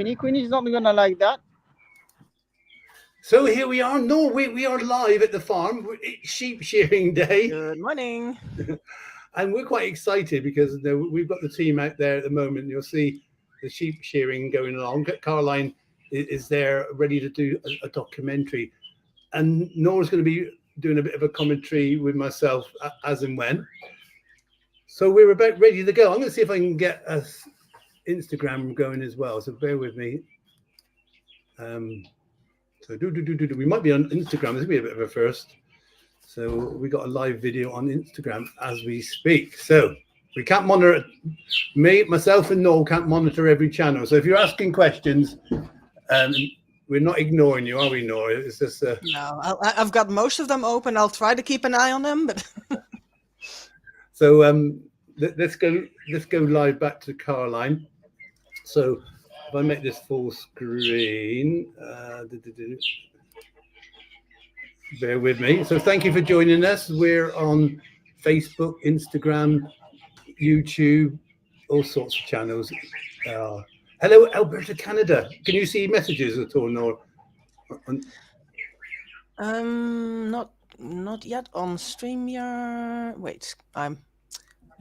Queenie's not gonna like that. So here we are. No, we are live at the farm. It's sheep shearing day. Good morning. And we're quite excited because we've got the team out there at the moment. You'll see the sheep shearing going along. Caroline is there ready to do a documentary. And Nora's going to be doing a bit of a commentary with myself as and when. So we're about ready to go. I'm going to see if I can get us Instagram going as well. So bear with me. So we might be on Instagram. This will be a bit of a first. So we got a live video on Instagram as we speak. So we can't monitor myself and Noel can't monitor every channel. So if you're asking questions, we're not ignoring you, are we, Nora? It's just no. I've got most of them open. I'll try to keep an eye on them, but so let's go live back to Caroline. So if I make this full screen, bear with me. So thank you for joining us. We're on Facebook, Instagram, YouTube, all sorts of channels. Hello, Alberta, Canada. Can you see messages at all, Nora? Not yet on StreamYard. Wait,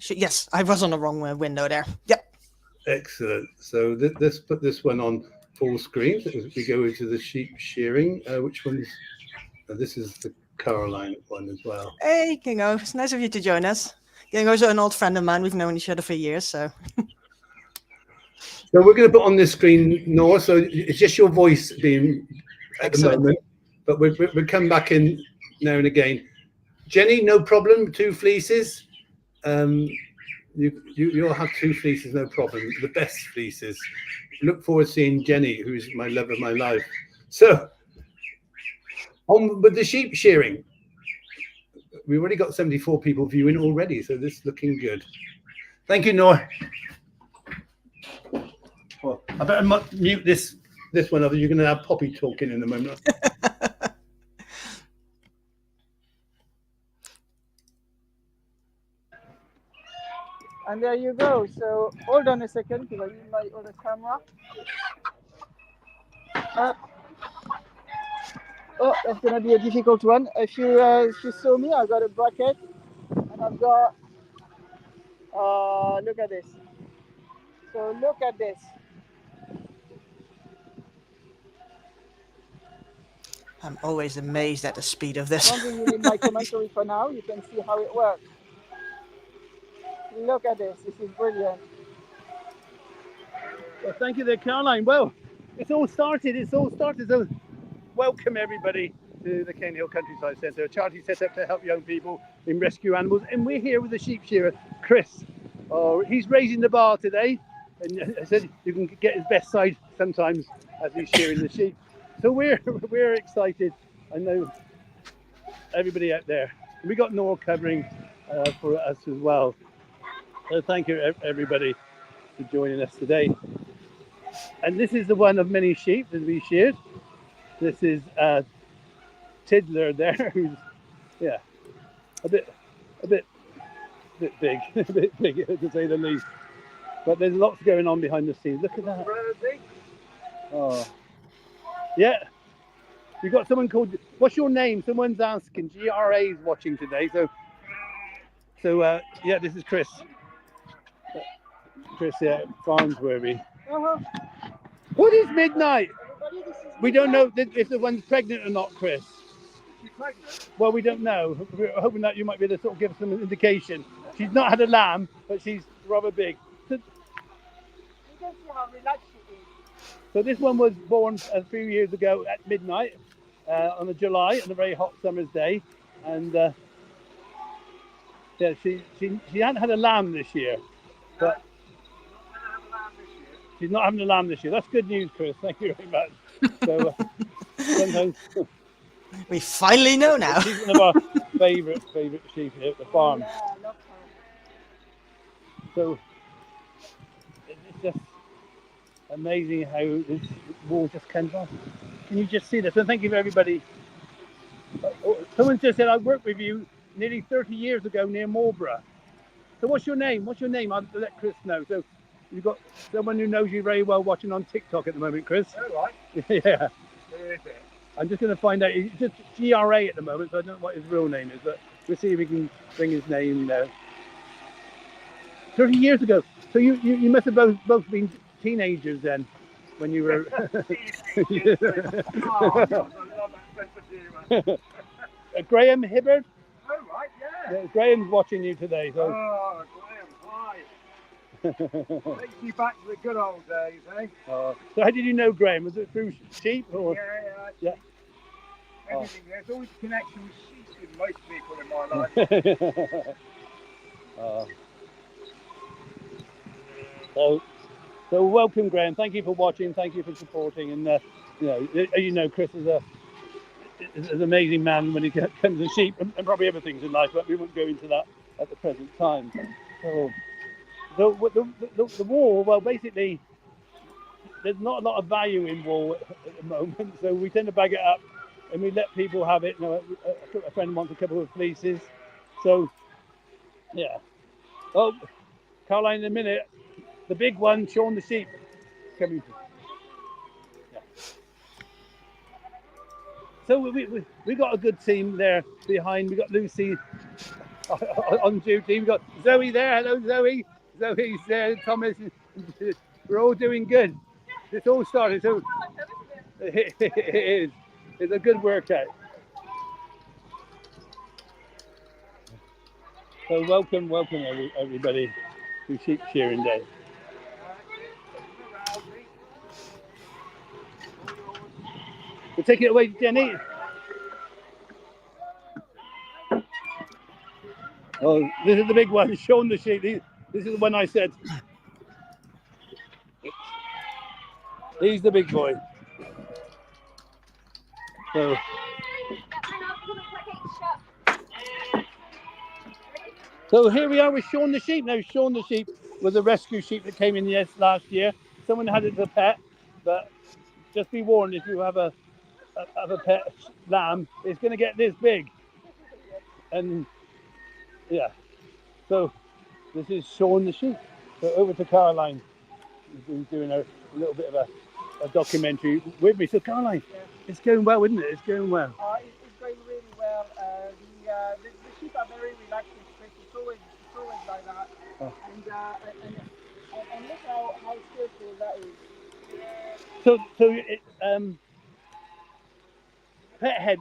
yes, I was on the wrong window there. Yep. Excellent. So let's put this one on full screen. So we go into the sheep shearing. Which one is? This is the Caroline one as well. Hey, Kingo. It's nice of you to join us. Kingo's an old friend of mine. We've known each other for years, so. So we're going to put on this screen, Nora. So it's just your voice being at Excellent. the moment, but we'll come back in now and again. Jenny, no problem. 2 fleeces. You'll have 2 fleeces, no problem. The best fleeces. Look forward to seeing Jenny, who's my love of my life. So on with the sheep shearing. We've already got 74 people viewing already, so this is looking good. Thank you, Nora. Well, I better mute this one up. You're going to have Poppy talking in a moment. And there you go. So hold on a second because I need my other camera. Oh, that's gonna be a difficult one. If you saw me, I got a bracket and I've got. Look at this. So look at this. I'm always amazed at the speed of this. I don't think you need my commentary for now. You can see how it works. Look at this. This is brilliant. Well, thank you there, Caroline. Well, it's all started. So welcome everybody to the Cane Hill Countryside Centre, a charity set up to help young people in rescue animals. And we're here with the sheep shearer, Chris. He's raising the bar today. And I said you can get his best side sometimes as he's shearing the sheep. So we're excited. I know everybody out there. And we got Nora covering for us as well. So thank you everybody for joining us today. And this is the one of many sheep that we sheared. This is Tiddler there, who's a bit big, a bit big to say the least. But there's lots going on behind the scenes. Look at that. Oh, yeah. You've got someone called. What's your name? Someone's asking. GRA's watching today. So yeah, this is Chris. Chris, yeah, Farnsworthy. What is midnight? We don't know if the one's pregnant or not, Chris. She's pregnant? Well, we don't know. We're hoping that you might be able to sort of give us some indication. She's not had a lamb, but she's rather big. So, you can see how relaxed she is. So this one was born a few years ago at midnight on July, on a very hot summer's day, and yeah, she hadn't had a lamb this year, but she's not having a lamb this year. That's good news, Chris. Thank you very much. So sometimes we finally know now. She's one of our favourite sheep here at the farm. Yeah, I love her. So it's just amazing how this wall just comes off. Can you just see this? And thank you for everybody. Someone just said I worked with you nearly 30 years ago near Marlborough. So what's your name? I'll let Chris know. So you've got someone who knows you very well watching on TikTok at the moment, Chris. All right. Yeah. Who is it? I'm just going to find out. He's just GRA at the moment, so I don't know what his real name is, but we'll see if we can bring his name there. 30 years ago. So you must have both been teenagers then, when you were. Teenagers. Oh, God, I love that sense of humour. Graham Hibbard. All right, yeah. Yeah, Graham's watching you today. So. Oh, Graham, hi. Takes you back to the good old days, eh? So how did you know Graham? Was it through sheep or? Yeah. Everything. There's always a connection with sheep with most people in my life. So welcome, Graham. Thank you for watching. Thank you for supporting. And Chris is an amazing man when it comes to sheep and probably other things in life, but we won't go into that at the present time. So the wool, well, basically, there's not a lot of value in wool at the moment, so we tend to bag it up and we let people have it. A friend wants a couple of fleeces, so yeah. Oh, Caroline, in a minute, the big one, Sean the sheep, coming. Yeah. So we got a good team there behind. We got Lucy on duty. We got Zoe there. Hello, Zoe. Zoe's there. Thomas. We're all doing good. It's all started. So it is. It's a good workout. So welcome everybody to Sheep Shearing Day. We'll take it away, Jenny. Oh, this is the big one, Sean the sheep. This is the one I said. He's the big boy. So here we are with Sean the sheep. Now, Sean the sheep was a rescue sheep that came in last year. Someone had it as a pet, but just be warned, if you have a pet lamb, it's going to get this big. And yeah, so this is Sean the sheep. So over to Caroline, who's doing a little bit of a documentary with me. So Caroline, it's going well, isn't it? It's going well. It's going really well. The sheep are very relaxed. It's always like that. Oh. And look how skillful that is. So Pet Head,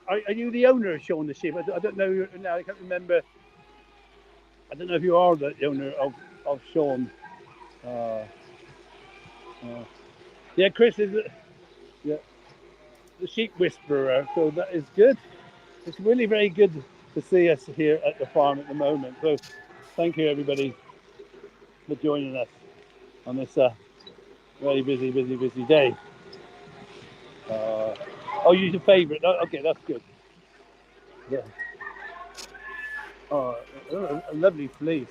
are you the owner of Sean the sheep? I don't know now. I can't remember. I don't know if you are the owner of Sean. Yeah, Chris is the sheep whisperer, so that is good. It's really very good to see us here at the farm at the moment. So thank you everybody for joining us on this very busy day. Oh, you're your favourite. Okay, that's good. Yeah. Oh, a lovely fleece.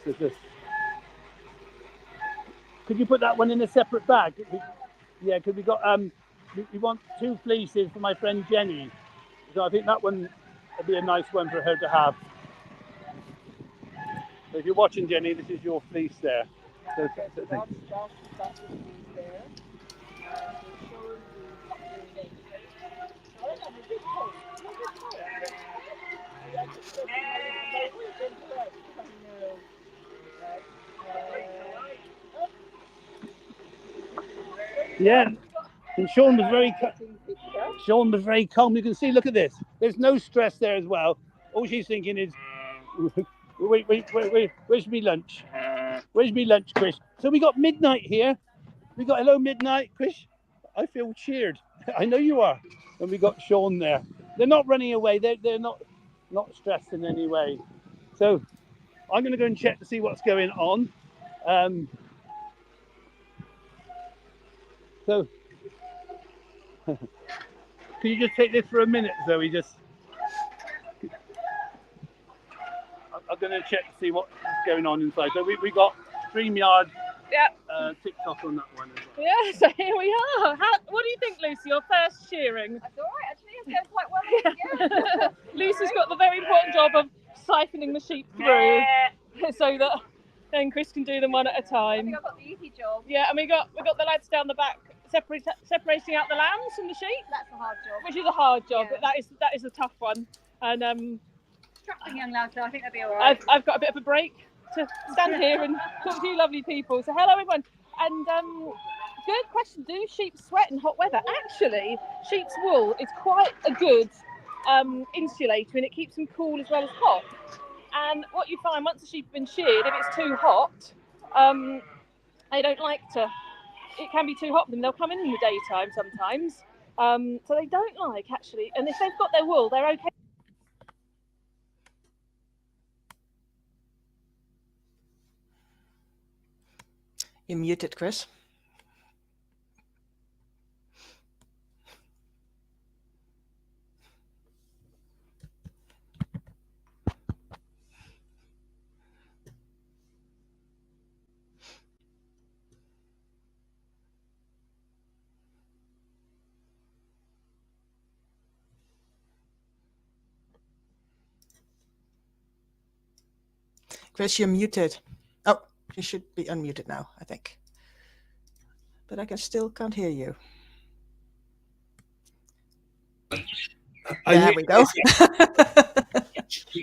Could you put that one in a separate bag? Yeah, because we got we want 2 fleeces for my friend Jenny. So I think that one would be a nice one for her to have. So if you're watching, Jenny, this is your fleece there. So that's the fleece there. Yeah, and Sean was very calm. You can see, look at this. There's no stress there as well. All she's thinking is, wait, where's me lunch? Where's me lunch, Chris? So we got Midnight here. We got hello Midnight, Chris. I feel cheered. I know you are. And we got Sean there. They're not running away. They're not stressed in any way. So I'm going to go and check to see what's going on. So can you just take this for a minute, Zoe? I'm going to check to see what's going on inside. So we got StreamYard. Yep. TikTok on that one as well. Yeah, so here we are. What do you think, Lucy? Your first shearing? That's all right, actually. It's going quite well. Yeah. Lucy's got the very important job of siphoning the sheep through so that then Chris can do them one at a I time. think I've got the easy job. Yeah, and we got the lads down the back separating out the lambs from the sheep. That's a hard job. Which is a hard job, Yeah. but that is a tough one. And Strapping young lads, so I think they'll be all right. I've got a bit of a break to stand here and talk to you lovely people. So hello everyone. And good question. Do sheep sweat in hot weather? Actually, sheep's wool is quite a good insulator, and it keeps them cool as well as hot. And what you find once the sheep have been sheared, if it's too hot, they don't like to. It can be too hot for them. They'll come in the daytime sometimes, so they don't like actually. And if they've got their wool, they're okay. You're muted, Chris. Chris, you're muted. Oh, you should be unmuted now, I think. But I still can't hear you. There we go.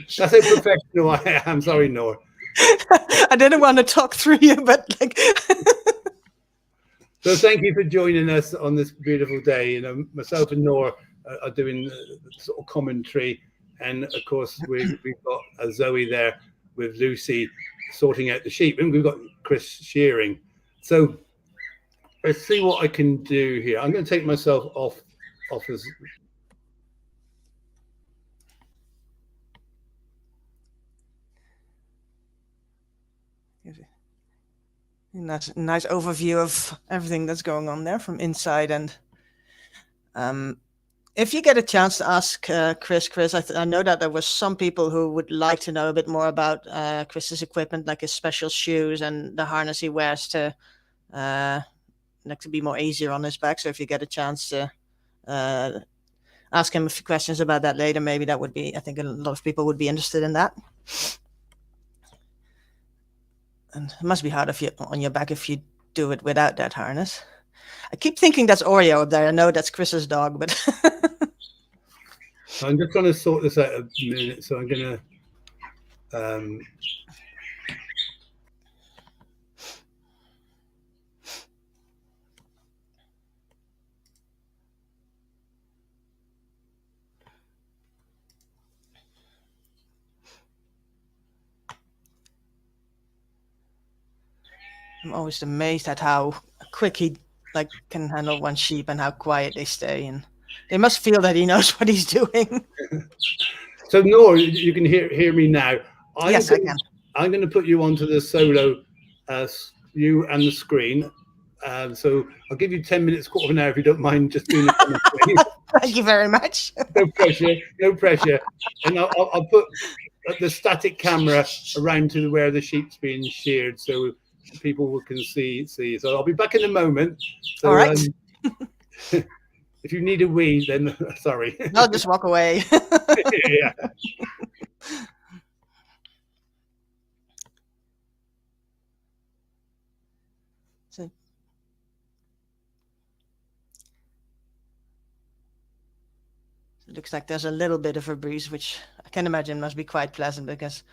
That's how professional I am. Sorry, Nora. I didn't want to talk through you, but like. So thank you for joining us on this beautiful day. You know, myself and Nora are doing sort of commentary, and of course we've got Zoe there with Lucy sorting out the sheep, and we've got Chris shearing. So let's see what I can do here. I'm going to take myself off as. Nice overview of everything that's going on there from inside. And if you get a chance to ask Chris, I know that there was some people who would like to know a bit more about Chris's equipment, like his special shoes and the harness he wears to be more easier on his back. So if you get a chance to ask him a few questions about that later, maybe that would be, I think a lot of people would be interested in that. And it must be hard on your back if you do it without that harness. I keep thinking that's Oreo up there. I know that's Chris's dog, but I'm just trying to sort this out a minute. So I'm going to I'm always amazed at how quick he can handle one sheep and how quiet they stay. And they must feel that he knows what he's doing. So Nora, you can hear me now. Yes, I can. I'm going to put you onto the solo, you and the screen. So I'll give you 10 minutes, quarter of an hour, if you don't mind just doing it. Thank you very much. No pressure, no pressure. And I'll put the static camera around to where the sheep's being sheared, so people can see. So I'll be back in a moment. So, all right. If you need a wee, then sorry. I'll just walk away. Yeah. So, it looks like there's a little bit of a breeze, which I can imagine must be quite pleasant because,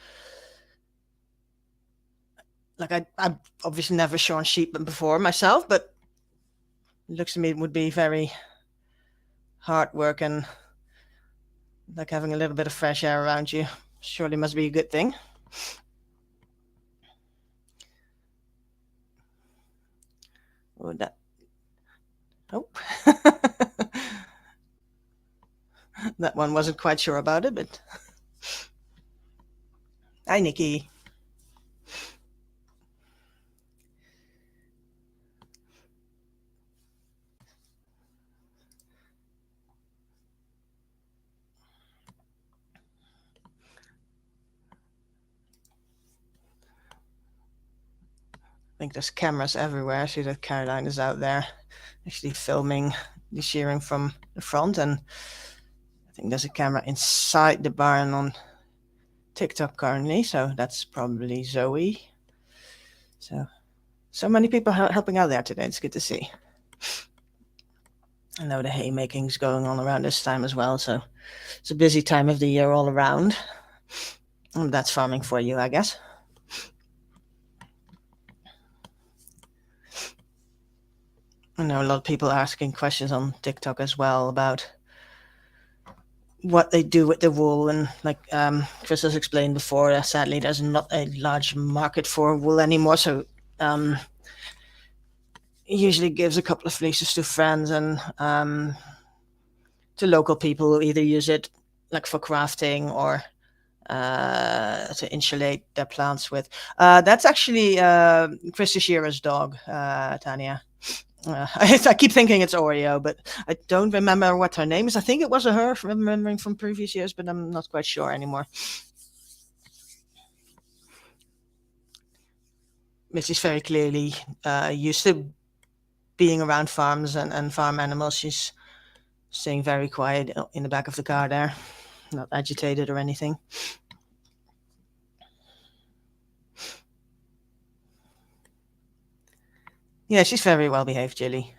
I've obviously never shorn sheep before myself, but it looks to me it would be very hard work, and like having a little bit of fresh air around you surely must be a good thing. Oh, that one wasn't quite sure about it, but hi, Nikki. I think there's cameras everywhere. I see that Caroline is out there actually filming the shearing from the front, and I think there's a camera inside the barn on TikTok currently, so that's probably Zoe. So So many people helping out there today. It's good to see. I know the haymaking's going on around this time as well, so it's a busy time of the year all around. And that's farming for you, I guess. I know a lot of people asking questions on TikTok as well about what they do with the wool, and like Chris has explained before, sadly there's not a large market for wool anymore, so he usually gives a couple of fleeces to friends and to local people who either use it like for crafting or to insulate their plants with. That's actually Chris Shearer's dog, Tanya. I keep thinking it's Oreo, but I don't remember what her name is. I think it was a her, remembering from previous years, but I'm not quite sure anymore. Missy's very clearly used to being around farms and farm animals. She's staying very quiet in the back of the car there, not agitated or anything. Yeah, she's very well behaved, Jilly.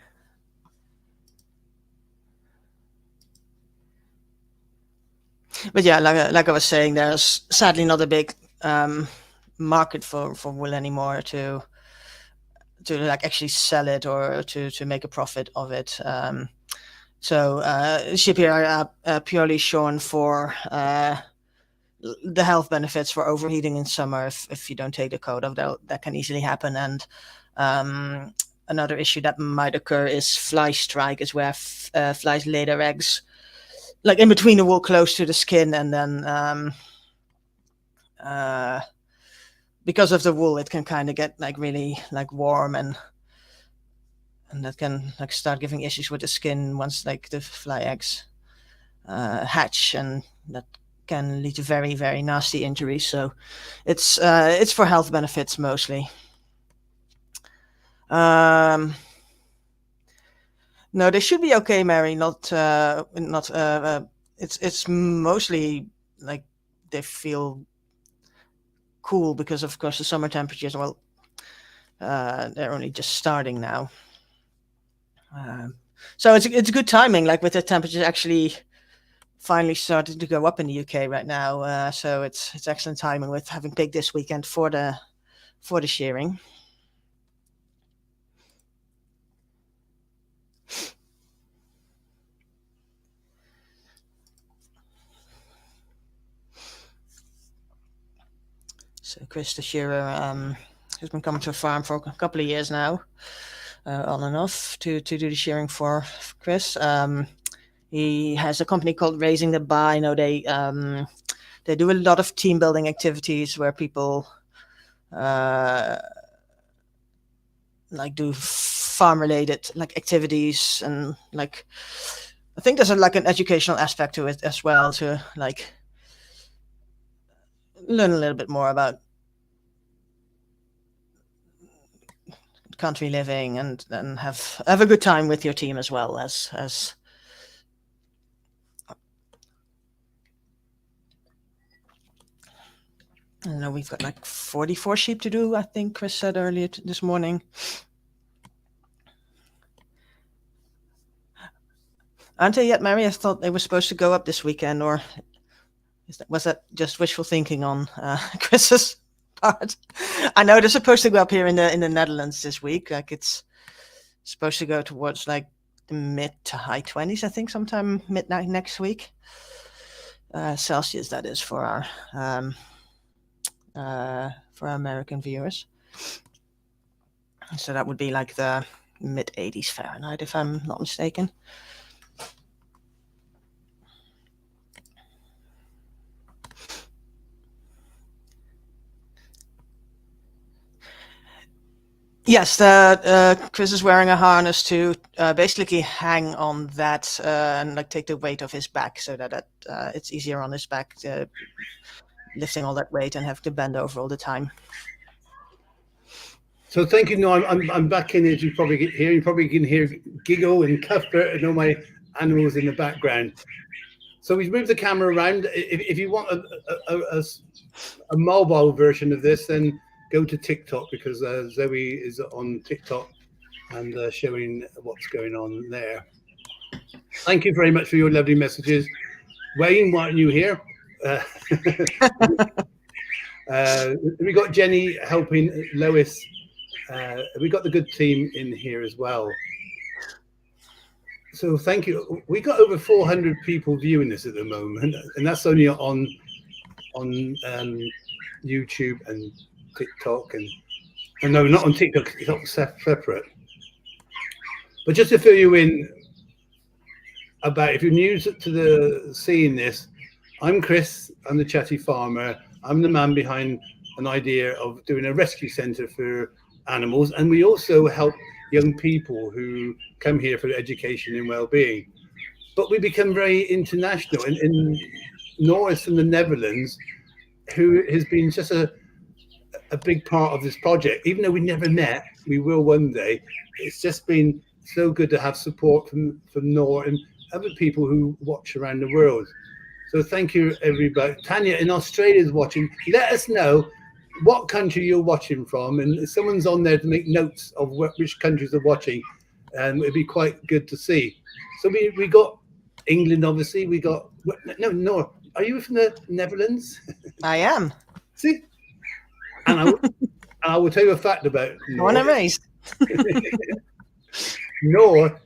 But yeah, like I was saying, there's sadly not a big market for wool anymore to like actually sell it or to make a profit of it. So sheep here are purely shown for the health benefits for overheating in summer. If you don't take the coat off, that can easily happen. And another issue that might occur is fly strike, is where flies lay their eggs like in between the wool close to the skin, and then because of the wool it can kind of get like really like warm, and that can like start giving issues with the skin once like the fly eggs hatch, and that can lead to very, very nasty injuries. So it's for health benefits mostly. No, they should be okay, Mary. Not. It's mostly like they feel cool because, of course, the summer temperatures. Well, they're only just starting now. So it's good timing. Like with the temperatures actually finally started to go up in the UK right now. So it's excellent timing with having pig this weekend for the shearing. So Chris the shearer has been coming to a farm for a couple of years now, on and off to do the shearing for Chris. He has a company called Raising the Bar. I know they do a lot of team building activities where people like do farm related like activities, and like I think there's like an educational aspect to it as well, to like learn a little bit more about country living and have a good time with your team as well as I don't know, we've got like 44 sheep to do, I think Chris said earlier this morning. Aren't they yet, Mary? I thought they were supposed to go up this weekend, or was that just wishful thinking on Chris's part? I know they're supposed to go up here in the Netherlands this week. Like it's supposed to go towards like the mid to high 20s, I think, sometime midnight next week. Celsius, that is, for our American viewers. So that would be like the mid 80s Fahrenheit, if I'm not mistaken. Yes, Chris is wearing a harness to basically hang on that and like take the weight off his back, so that it's easier on his back, lifting all that weight and have to bend over all the time. So thank you. No, I'm back in, as you probably can hear. You probably can hear Giggle and Cuthbert and all my animals in the background. So we've moved the camera around. If you want a mobile version of this, then go to TikTok, because Zoe is on TikTok and showing what's going on there. Thank you very much for your lovely messages. Wayne, why aren't you here? We got Jenny helping Lois. We got the good team in here as well. So thank you. We got over 400 people viewing this at the moment, and that's only on YouTube and TikTok, and no, not on TikTok. It's not separate. But just to fill you in about, if you're new to the seeing this, I'm Chris. I'm the chatty farmer. I'm the man behind an idea of doing a rescue centre for animals, and we also help young people who come here for education and well-being. But we become very international. In Norris from the Netherlands, who has been just a big part of this project, even though we never met, we will one day. It's just been so good to have support from Nor and other people who watch around the world. So thank you, everybody. Tanya in Australia is watching. Let us know what country you're watching from, and if someone's on there to make notes of which countries are watching, and it'd be quite good to see. So we got England, obviously. We got no. Are you from the Netherlands? I am. See, and I will tell you a fact about Born and raised. Nor,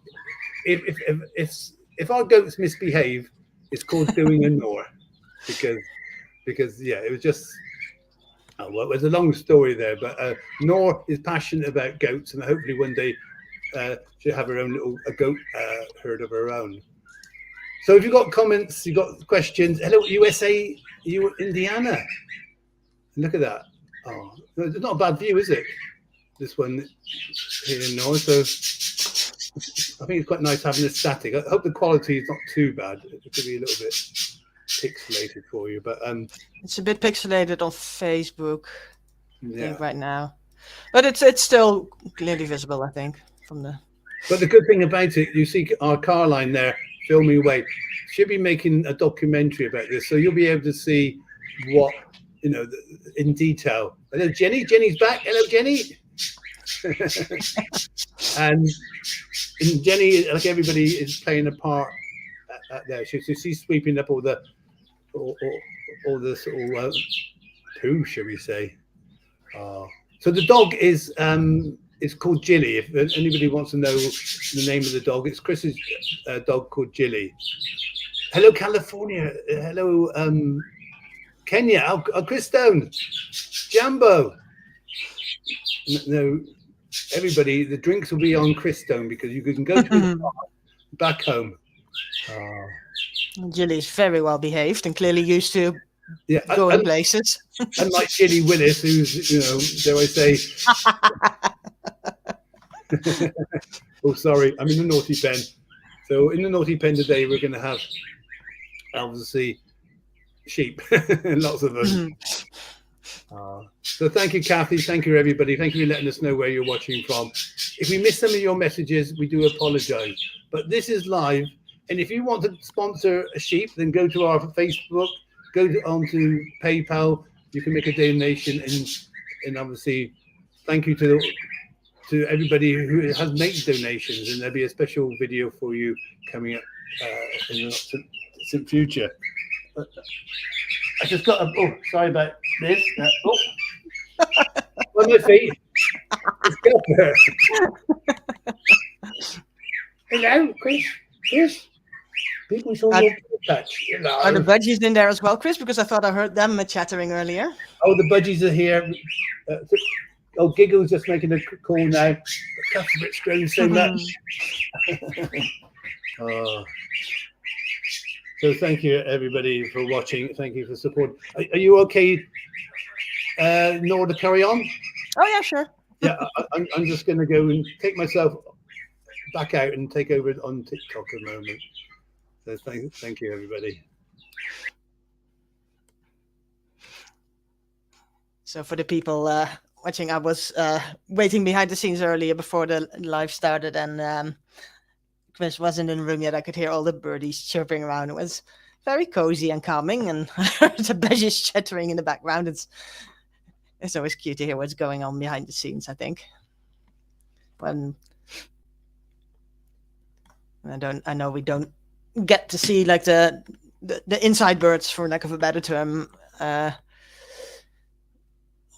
if our goats misbehave, it's called doing a Nor, because yeah, it was just. Oh, well, there's a long story there, but Nor is passionate about goats, and hopefully one day she'll have her own little goat herd of her own. So if you've got comments, you've got questions, hello USA, Indiana. Look at that. Oh, it's not a bad view, is it? This one here in Nor. So I think it's quite nice having this static. I hope the quality is not too bad. It could be a little bit pixelated for you, but it's a bit pixelated on Facebook, I yeah, think, right now, but it's still clearly visible, I think, from the. But the good thing about it, you see our car line there filming away. She'll be making a documentary about this, so you'll be able to see what, you know, in detail. Hello, Jenny. Jenny's back. Hello, Jenny. and Jenny, like everybody, is playing a part there. She's sweeping up all the poo, shall we say? So the dog is called Jilly. If anybody wants to know the name of the dog, it's Chris's dog called Jilly. Hello, California. Hello, Kenya. Oh, Chris Stone. Jambo. No, everybody, the drinks will be on Chris Stone, because you can go to his bar back home. Jilly's very well behaved and clearly used to Yeah, going places. Unlike Jilly Willis, who's, you know, dare I say, oh, sorry, I'm in the naughty pen. So in the naughty pen today, we're going to have, obviously, sheep, lots of them. So thank you, Kathy. Thank you, everybody. Thank you for letting us know where you're watching from. If we miss some of your messages, we do apologize. But this is live. And if you want to sponsor a sheep, then go to our Facebook, go onto PayPal. You can make a donation. And obviously, thank you to everybody who has made donations. And there'll be a special video for you coming up in the distant future. I just got sorry about this. On my feet. It's got there. Hello, Chris. People saw your touch. Are the budgies in there as well, Chris? Because I thought I heard them chattering earlier. Oh, the budgies are here. Giggle's just making a call now. The customer's grown so much. So thank you, everybody, for watching. Thank you for support. Are you okay, Nor, to carry on? Oh, yeah, sure. Yeah, I'm just going to go and take myself back out and take over on TikTok a moment. So thank you, everybody. So for the people watching, I was waiting behind the scenes earlier before the live started, and Chris wasn't in the room yet. I could hear all the birdies chirping around. It was very cozy and calming, and I heard the budgies chattering in the background. it's always cute to hear what's going on behind the scenes, I think. When I know we don't get to see like the inside birds, for lack of a better term,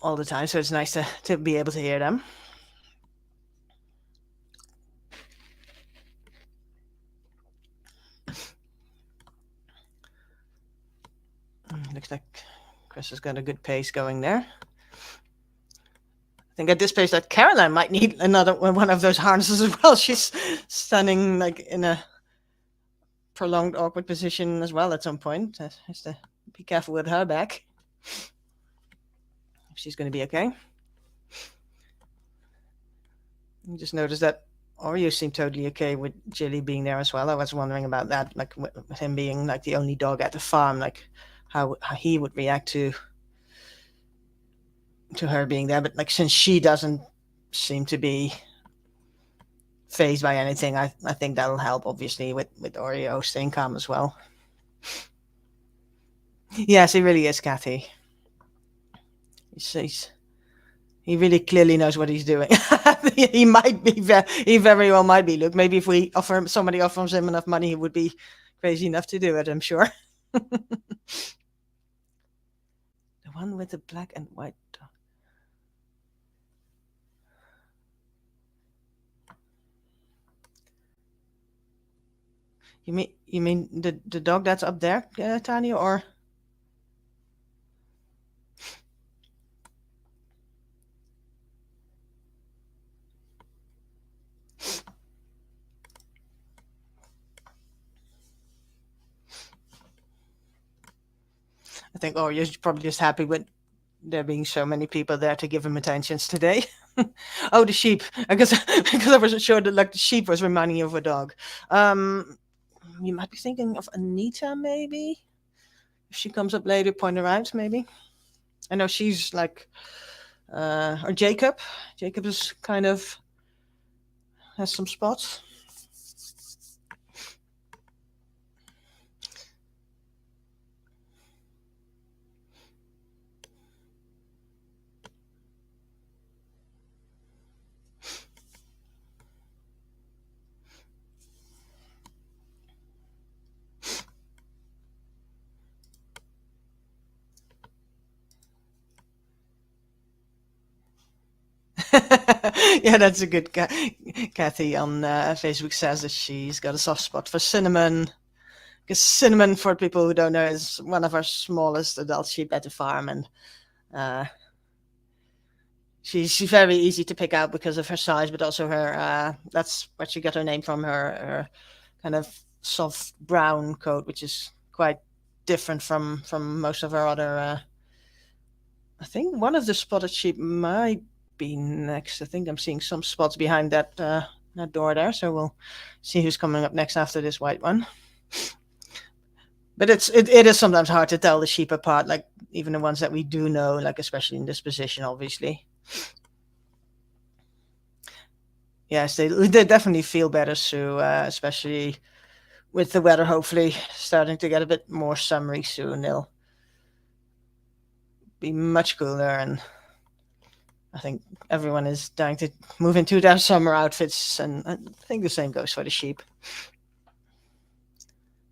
all the time, so it's nice to be able to hear them. Looks like Chris has got a good pace going there. I think at this pace that Caroline might need another one of those harnesses as well. She's standing like in a prolonged awkward position as well at some point. Has to be careful with her back. If she's going to be okay. You just noticed that Oreo seemed totally okay with Jilly being there as well. I was wondering about that, like with him being like the only dog at the farm, like how he would react to her being there. But like since she doesn't seem to be phased by anything, I think that'll help obviously with Oreo staying calm as well. Yes, he really is, Kathy. He really clearly knows what he's doing. He might be he very well might be. Look, maybe if somebody offers him enough money, he would be crazy enough to do it, I'm sure. The one with the black and white dog. You mean the dog that's up there, Tanya, or? I think you're probably just happy with there being so many people there to give him attentions today. Oh, the sheep. I guess because I wasn't sure that like the sheep was reminding you of a dog. You might be thinking of Anita, maybe. If she comes up later, point her out, maybe. I know she's like, or Jacob. Jacob is kind of has some spots. Yeah, that's a good. Kathy on Facebook says that she's got a soft spot for Cinnamon. Because Cinnamon, for people who don't know, is one of our smallest adult sheep at the farm, and she's very easy to pick out because of her size, but also her. That's where she got her name from. Her kind of soft brown coat, which is quite different from most of our other. I think one of the spotted sheep might be next. I think I'm seeing some spots behind that door there, so we'll see who's coming up next after this white one. But it is sometimes hard to tell the sheep apart, like even the ones that we do know, like especially in this position, obviously. Yes, they definitely feel better, Sue, especially with the weather hopefully starting to get a bit more summery soon. They'll be much cooler, and I think everyone is dying to move into their summer outfits, and I think the same goes for the sheep.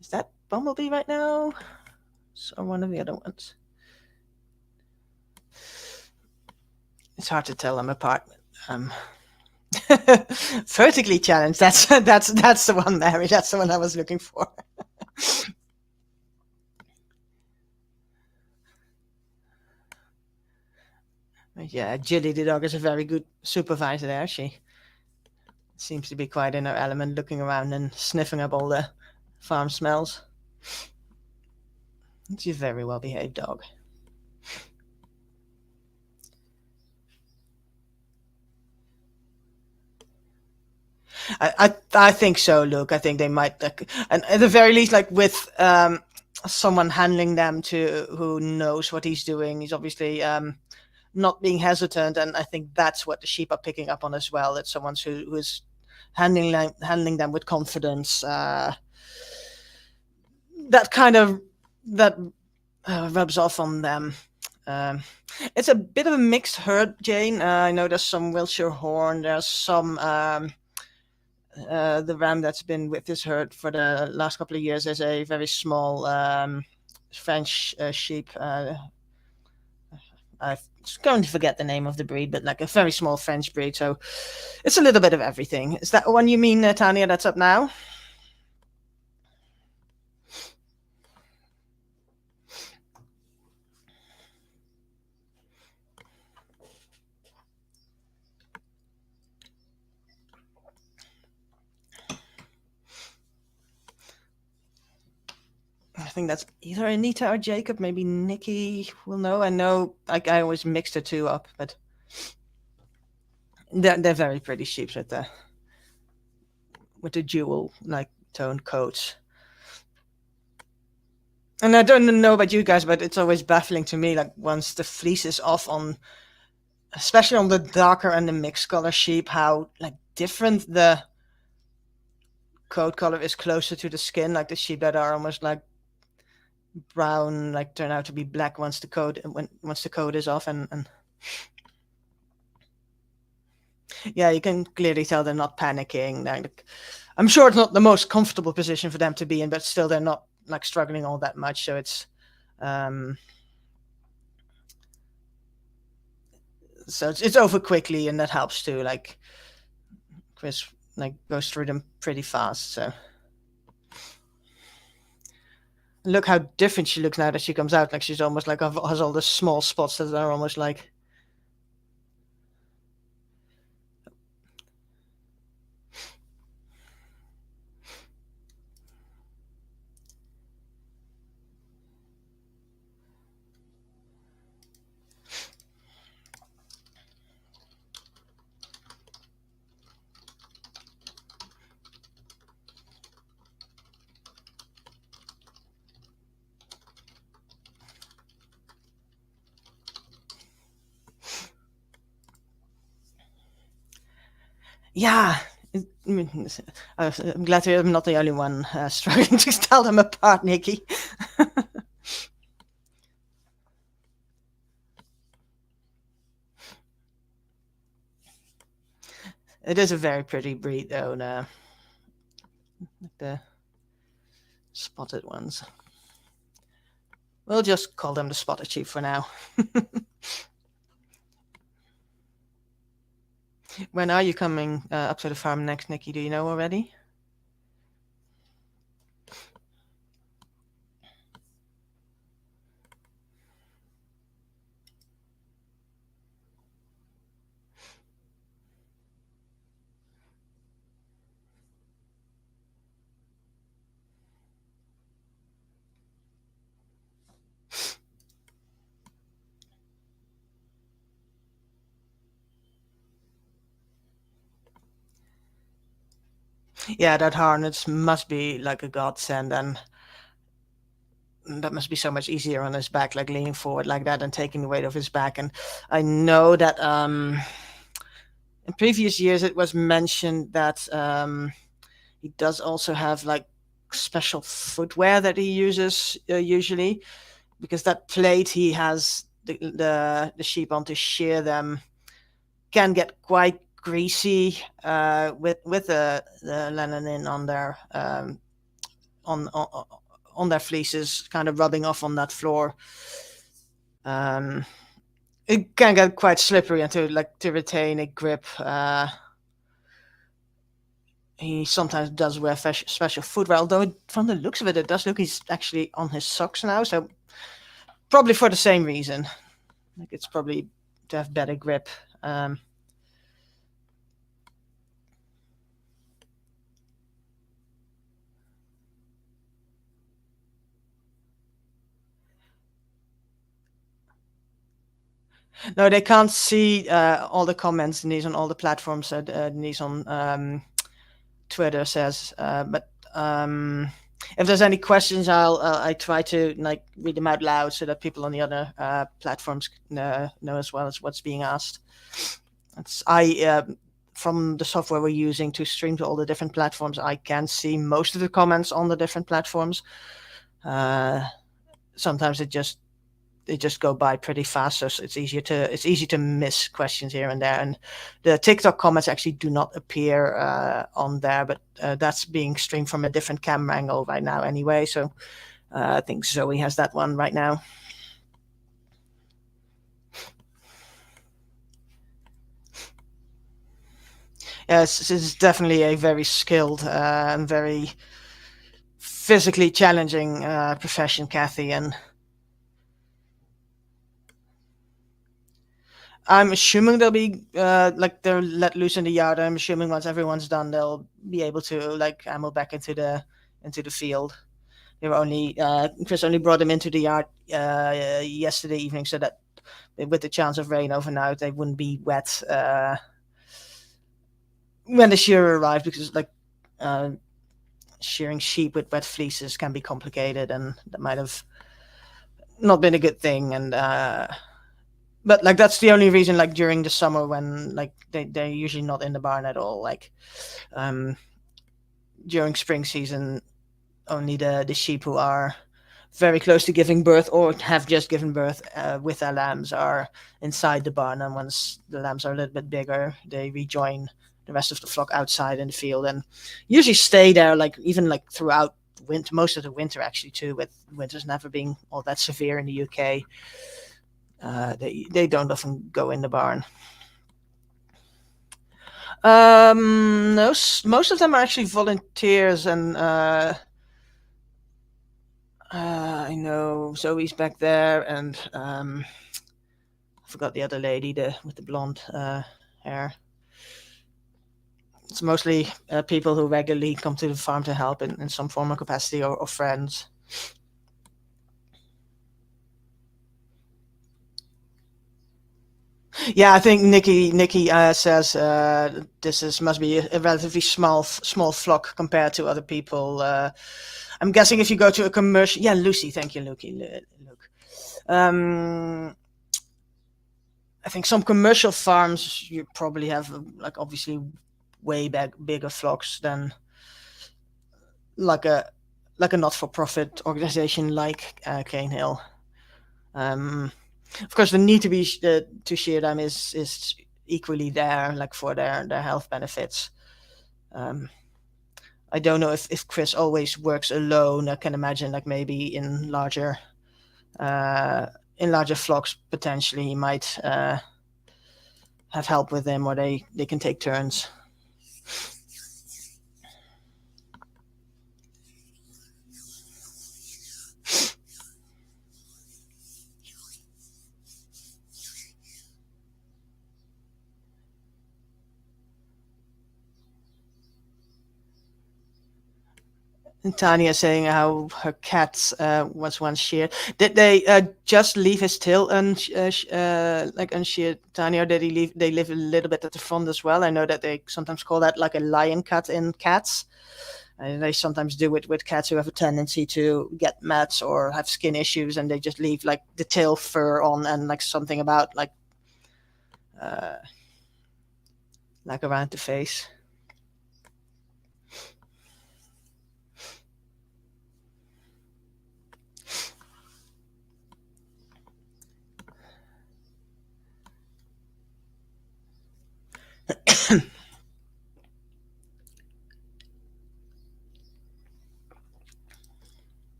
Is that Bumblebee right now? Or one of the other ones? It's hard to tell them apart. Vertically challenged. That's the one, Mary. That's the one I was looking for. Yeah, Jilly the dog is a very good supervisor there. She seems to be quite in her element, looking around and sniffing up all the farm smells. She's a very well behaved dog. I think so, Luke. I think they might, and at the very least, like with someone handling them who knows what he's doing. He's obviously not being hesitant, and I think that's what the sheep are picking up on as well. It's someone who is handling them with confidence. That kind of rubs off on them. It's a bit of a mixed herd, Jane. I know there's some Wiltshire Horn. There's some the ram that's been with this herd for the last couple of years is a very small French sheep. I'm going to forget the name of the breed, but like a very small French breed. So it's a little bit of everything. Is that the one you mean, Tanya? That's up now. I think that's either Anita or Jacob. Maybe Nikki will know. I know I always mix the two up, but they're very pretty sheep with the jewel like tone coats. And I don't know about you guys, but it's always baffling to me, like once the fleece is off on, especially on the darker and the mixed color sheep, how like different the coat color is closer to the skin. Like the sheep that are almost like brown, like turn out to be black once the coat is off, and yeah, you can clearly tell they're not panicking. Like, I'm sure it's not the most comfortable position for them to be in, but still they're not like struggling all that much. So it's it's over quickly, and that helps too. Like Chris like goes through them pretty fast. So look how different she looks now that she comes out. Like she's almost like has all the small spots that are almost like. Yeah, I'm glad I'm not the only one struggling to tell them apart, Nikki. It is a very pretty breed, though. The spotted ones. We'll just call them the spotted sheep for now. When are you coming up to the farm next, Nikki? Do you know already? Yeah, that harness must be like a godsend, and that must be so much easier on his back, like leaning forward like that and taking the weight off his back. And I know that in previous years it was mentioned that he does also have like special footwear that he uses usually, because that plate he has the sheep on to shear them can get quite greasy with the lanolin on their on their fleeces, kind of rubbing off on that floor. It can get quite slippery, and to retain a grip. He sometimes does wear special footwear, although from the looks of it, it does look he's actually on his socks now. So probably for the same reason. Like it's probably to have better grip. No, they can't see all the comments Denise on all the platforms. Denise on Twitter says, but if there's any questions, I try to like read them out loud so that people on the other platforms know as well as what's being asked. From the software we're using to stream to all the different platforms, I can see most of the comments on the different platforms. Sometimes it they just go by pretty fast, so it's easy to miss questions here and there. And the TikTok comments actually do not appear on there, but that's being streamed from a different camera angle right now anyway. So I think Zoe has that one right now. Yes, it's definitely a very skilled and very physically challenging profession, Kathy, and I'm assuming they'll be like they're let loose in the yard. I'm assuming once everyone's done, they'll be able to like ammo back into the field. They were only Chris only brought them into the yard yesterday evening, so that with the chance of rain overnight, they wouldn't be wet when the shearer arrived, because like shearing sheep with wet fleeces can be complicated, and that might have not been a good thing. And but like that's the only reason, like during the summer when like they're usually not in the barn at all. Like during spring season, only the sheep who are very close to giving birth or have just given birth with their lambs are inside the barn, and once the lambs are a little bit bigger, they rejoin the rest of the flock outside in the field, and usually stay there like even like throughout winter, most of the winter actually too, with winters never being all that severe in the UK. They don't often go in the barn. No, most of them are actually volunteers, and I know Zoe's back there, and I forgot the other lady, with the blonde hair. It's mostly people who regularly come to the farm to help in some form or capacity, or friends. Yeah, I think Nikki says this must be a relatively small flock compared to other people. I'm guessing if you go to a commercial, yeah, Lucy, thank you, Luke. I think some commercial farms you probably have like obviously way bigger flocks than like a not-for-profit organization like Cane Hill. Of course, the need to be to shear them is equally there, like for their health benefits. I don't know if Chris always works alone. I can imagine like maybe in larger flocks potentially he might have help with them, or they can take turns. And Tanya saying how her cat was once sheared. Did they just leave his tail like unsheared, Tanya, or did they live a little bit at the front as well? I know that they sometimes call that like a lion cut in cats. And they sometimes do it with cats who have a tendency to get mats or have skin issues, and they just leave like the tail fur on and like something about like around the face.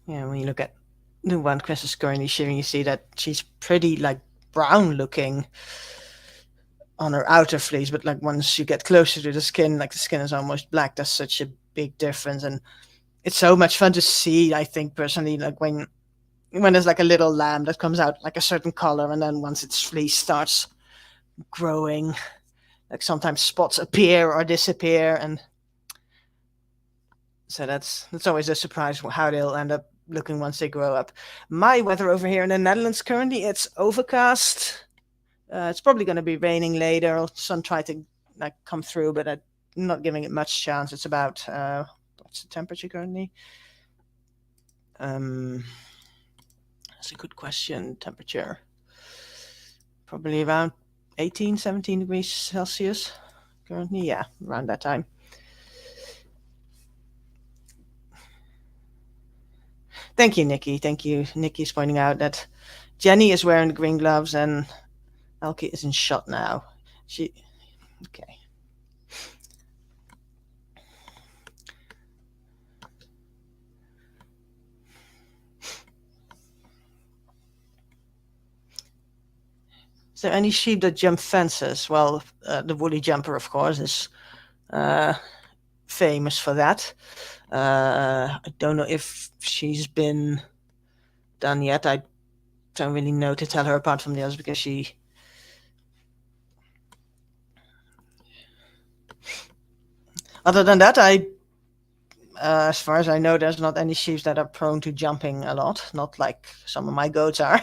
Yeah, when you look at the one Chris is currently shearing, you see that she's pretty like brown looking on her outer fleece, but like once you get closer to the skin, like the skin is almost black. That's such a big difference, and it's so much fun to see. I think personally, like when there's like a little lamb that comes out like a certain color, and then once its fleece starts growing, like sometimes spots appear or disappear, and so that's always a surprise how they'll end up looking once they grow up. My weather over here in the Netherlands currently, it's overcast. It's probably going to be raining later. Sun tried to like come through, but I'm not giving it much chance. It's about what's the temperature currently? That's a good question. Temperature. Probably around 18, 17 degrees Celsius currently. Yeah, around that time. Thank you, Nikki. Thank you. Nikki's pointing out that Jenny is wearing the green gloves and Elke is in shot now. Okay. Is there any sheep that jump fences? Well, the woolly jumper, of course, is famous for that. I don't know if she's been done yet. I don't really know to tell her apart from the others because she. Other than that, as far as I know, there's not any sheep that are prone to jumping a lot. Not like some of my goats are.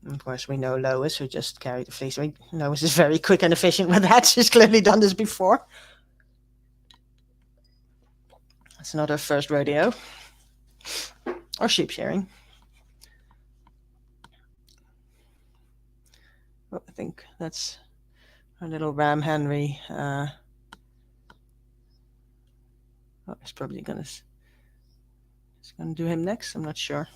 Of course, we know Lois, who just carried the fleece. I mean, Lois is very quick and efficient with that. She's clearly done this before. It's not her first rodeo. Or sheep shearing. Oh, I think that's our little ram Henry. He's probably gonna do him next. I'm not sure.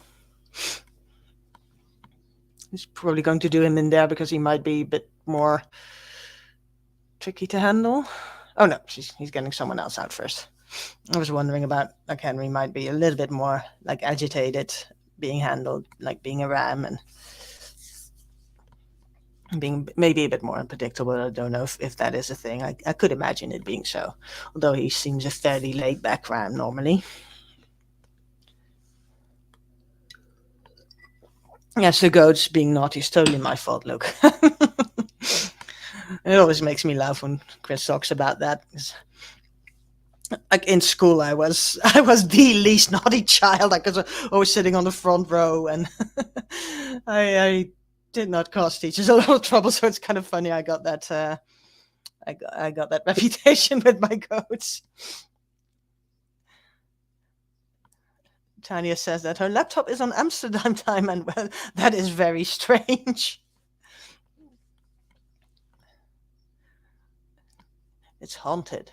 He's probably going to do him in there because he might be a bit more tricky to handle. Oh no, he's getting someone else out first. I was wondering about, like, Henry might be a little bit more like agitated being handled, like being a ram, and being maybe a bit more unpredictable. I don't know if that is a thing. I could imagine it being so, although he seems a fairly laid back ram normally. Yes, the goats being naughty is totally my fault, Luke. It always makes me laugh when Chris talks about that. Like in school, I was the least naughty child. I was always sitting on the front row, and I did not cause teachers a lot of trouble. So it's kind of funny I got that I got that reputation with my goats. Tanya says that her laptop is on Amsterdam time, and well, that is very strange. It's haunted.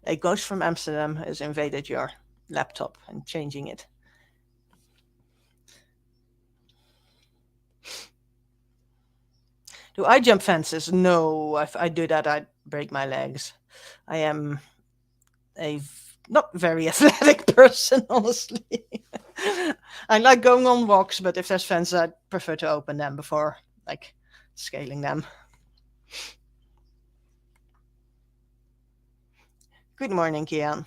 A ghost from Amsterdam has invaded your laptop and changing it. Do I jump fences? No. If I do that, I'd break my legs. I am a not very athletic person, honestly. I like going on walks, but if there's fences, I'd prefer to open them before, like, scaling them. Good morning, Kian.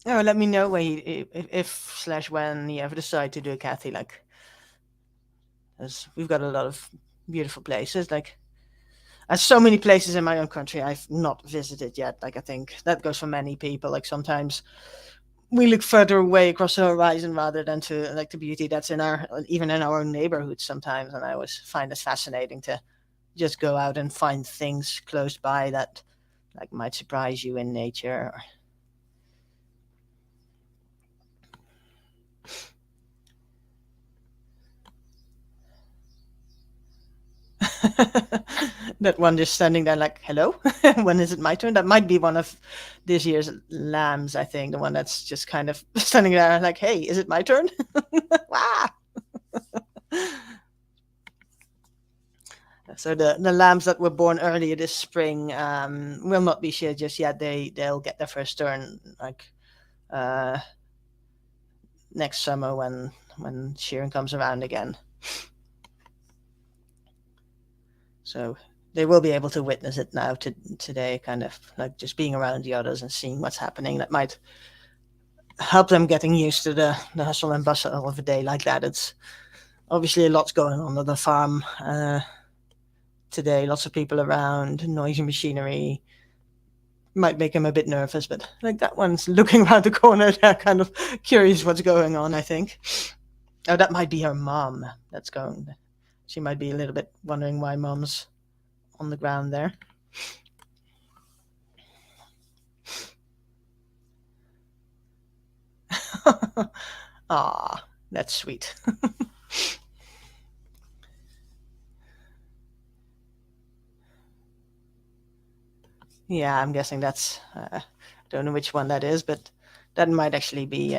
Oh, let me know if/when you ever decide to do a Kathy. Like, as we've got a lot of beautiful places. Like, there's so many places in my own country I've not visited yet. Like, I think that goes for many people. Like, sometimes we look further away across the horizon rather than to like the beauty that's even in our own neighborhood sometimes. And I always find it fascinating to just go out and find things close by that like might surprise you in nature. That one just standing there like, hello, when is it my turn? That might be one of this year's lambs, I think. The one that's just kind of standing there like, hey, is it my turn? Wow. So the lambs that were born earlier this spring will not be sheared just yet. They'll get their first turn like next summer when shearing comes around again. So they will be able to witness it now today, kind of like just being around the others and seeing what's happening. That might help them getting used to the hustle and bustle of a day like that. It's obviously a lot's going on at the farm today. Lots of people around, noisy machinery. Might make them a bit nervous, but like that one's looking around the corner. They're kind of curious what's going on, I think. Oh, that might be her mom that's going. She might be a little bit wondering why mom's on the ground there. Ah, that's sweet. Yeah, I'm guessing that's. Don't know which one that is, but that might actually be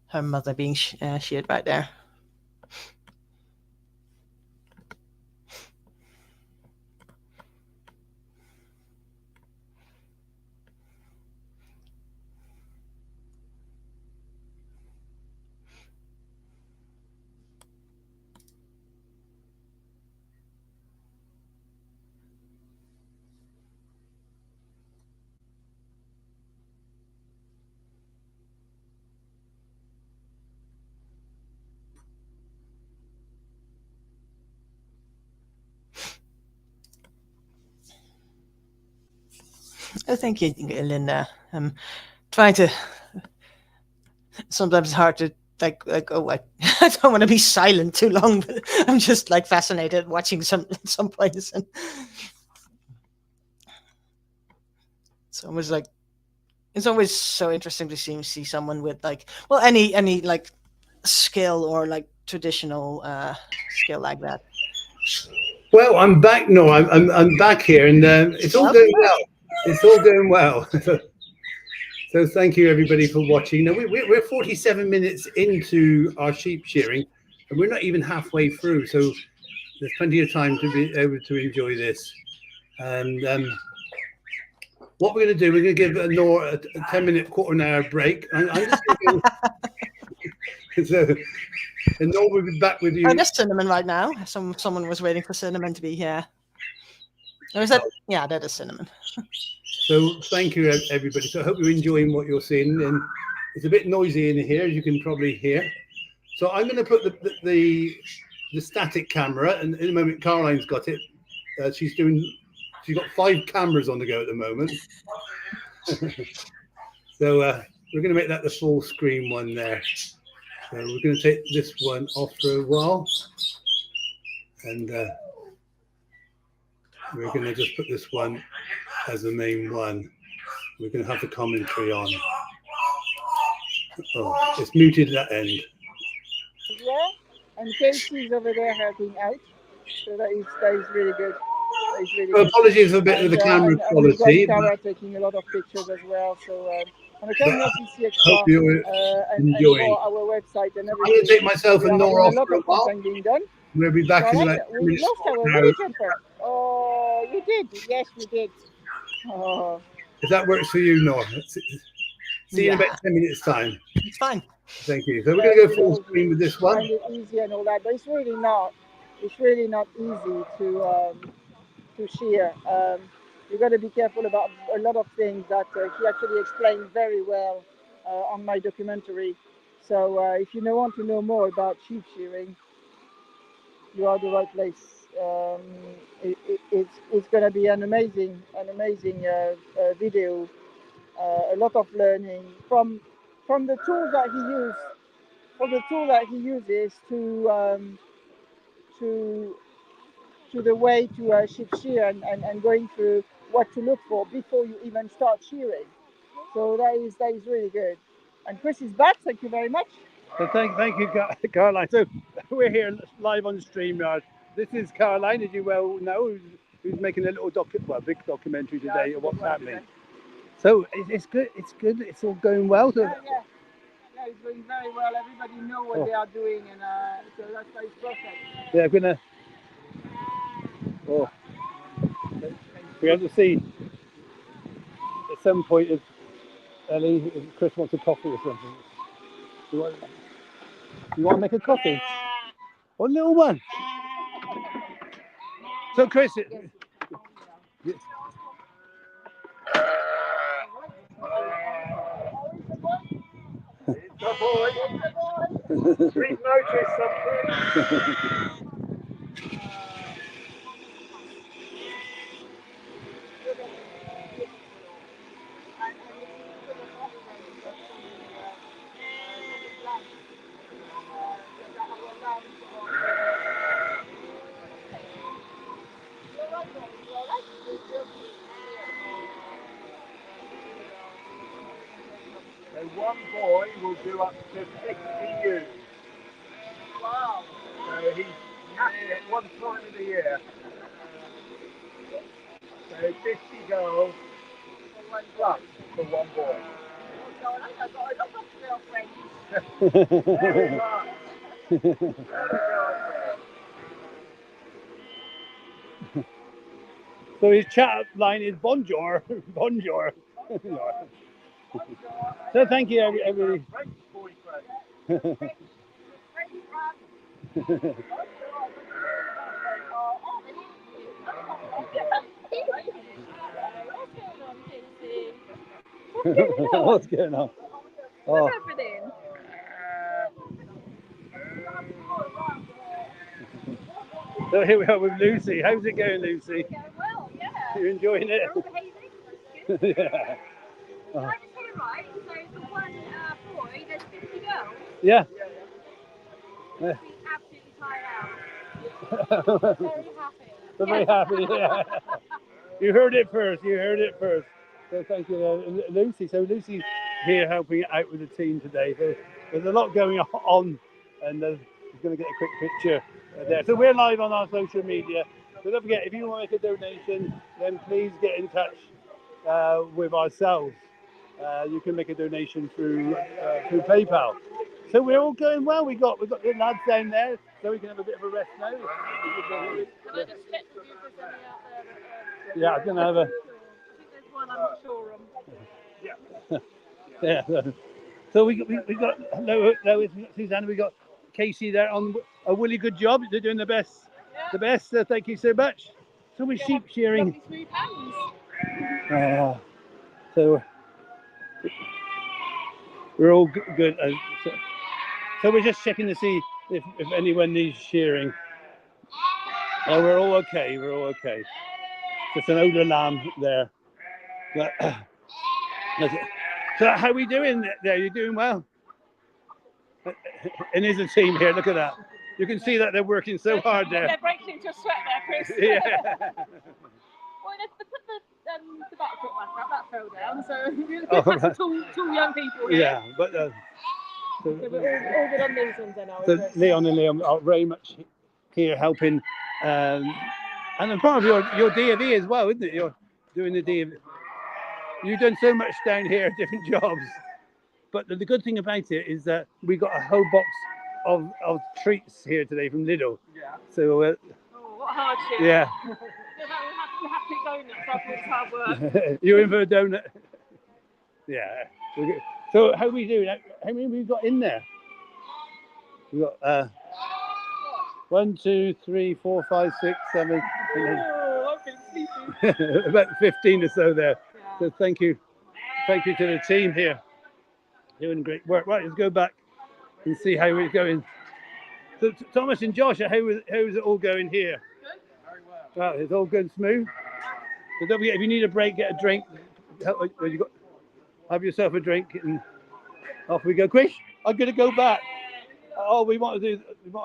her mother being sheared right there. Oh, thank you, Linda. I'm trying to. Sometimes it's hard to oh, I don't want to be silent too long, but I'm just like fascinated watching some place, and it's always so interesting to see someone with like any like skill or like traditional skill like that. Well, I'm back. No, I'm back here, and it's all going well. It's all going well. So thank you everybody for watching. Now we're 47 minutes into our sheep shearing, and we're not even halfway through. So there's plenty of time to be able to enjoy this. And what we're going to do, we're going to give Nora a 10-minute, quarter an hour break. I'm just going to, so, and Nora will be back with you. Oh, there's Cinnamon right now. Someone was waiting for Cinnamon to be here. Or is that? Yeah, that is Cinnamon. So thank you everybody. So I hope you're enjoying what you're seeing. And it's a bit noisy in here, as you can probably hear. So I'm going to put the static camera, and in a moment Caroline's got it. She's got 5 cameras on the go at the moment. So we're going to make that the full screen one there. So we're going to take this one off for a while, and we're going to just put this one as the main one. We're going to have the commentary on. Oh, it's muted at that end. Yeah, and Casey's over there helping out, so that is really good. That is really good. Apologies a bit with the camera quality. We've got Tara taking a lot of pictures as well, so on the camera PC Extra hope you're and enjoying. for our website and everything. I'm going to take myself and Nora off for a while. Being done. We'll be back in about 10 minutes. Where did you jump from? Oh, you did. Yes, we did. Oh. If that works for you, Nora. See you in about 10 minutes time. It's fine. Thank you. So we're going to go full screen with this one. Find it easy and all that, but it's really not. It's really not easy to shear. You've got to be careful about a lot of things that he actually explained very well on my documentary. So if you want to know more about sheep shearing, you are the right place. It's going to be an amazing video. A lot of learning from the tools that he uses to the way to sheep shear and going through what to look for before you even start shearing. So that is really good. And Chris is back. Thank you very much. So thank you, Caroline. So we're here live on StreamYard. This is Caroline, as you well know, who's making a little big documentary today of what's happening. So it's good. It's good. It's all going well. So, yeah, it's going very well. Everybody know what they are doing, and so that's perfect. Yeah, I'm gonna. Oh, we have to see at some point Ellie, if Chris wants a coffee or something. You want to make a coffee? One little one. So Chris, It's a boy. We've noticed something. So one boy will do up to 60 ewes. Wow. So he's happy at one time of the year. So 50 girls plus for one boy. Very much. so his chat line is bonjour, bonjour. So thank you, everybody. French boyfriend. What's going on? Oh. Happening. So here we are with Lucy. How's it going, Lucy? Going well, yeah. You enjoying it? They're all behaving. That's good. Yeah. Can I just say it right? So the one boy, there's 50 girls. Yeah. He's absolutely tired out. Very happy. They're very happy. Yeah. You heard it first. You heard it first. So thank you, Lucy. So Lucy's here helping out with the team today. So there's a lot going on, and she's going to get a quick picture there. So we're live on our social media. So don't forget, if you want to make a donation, then please get in touch with ourselves. You can make a donation through PayPal. So we're all going well. We got the lads down there, so we can have a bit of a rest now. Can I just check with you if there's any out there that Yeah, I'm gonna have a. I think there's one I'm not sure on. Yeah. So we got Lois, Susanna. We got Casey there on a really good job. They're doing the best. Yeah. The best. So thank you so much. So we're sheep shearing. Lovely smooth hands. So we're all good. So we're just checking to see if anyone needs shearing. Oh, we're all okay. We're all okay. Just an older lamb there. So how are we doing there? You doing well? And there's a team here. Look at that. You can see that they're working so hard there. They're breaking into a sweat there, Chris. Yeah. Well, they put the back foot back up, that fell down. So we've Oh, got some tall young people here. Yeah, but So we're all good on these ones then, are we, so Chris? Leon and Liam are very much here helping, and part of your DFE as well, isn't it? You're doing the DFE. You've done so much down here, different jobs. But the good thing about it is that we got a whole box of treats here today from Lidl. Yeah. So Oh, what hardship. yeah. We'll have to go donuts after this hard work. You're in for a donut. Yeah. So how are we doing? How many have we got in there? We got 1, 2, 3, 4, 5, 6, 7. Oh, I'm feeling sleepy. About 15 or so there. Yeah. So thank you to the team here. Doing great work. Right, let's go back and see how we're going. So Thomas and Josh, how is it all going here? Good. Very well. Well, it's all good and smooth. So don't forget, if you need a break, get a drink. Have yourself a drink and off we go. Chris, I'm going to go back. Oh, we want to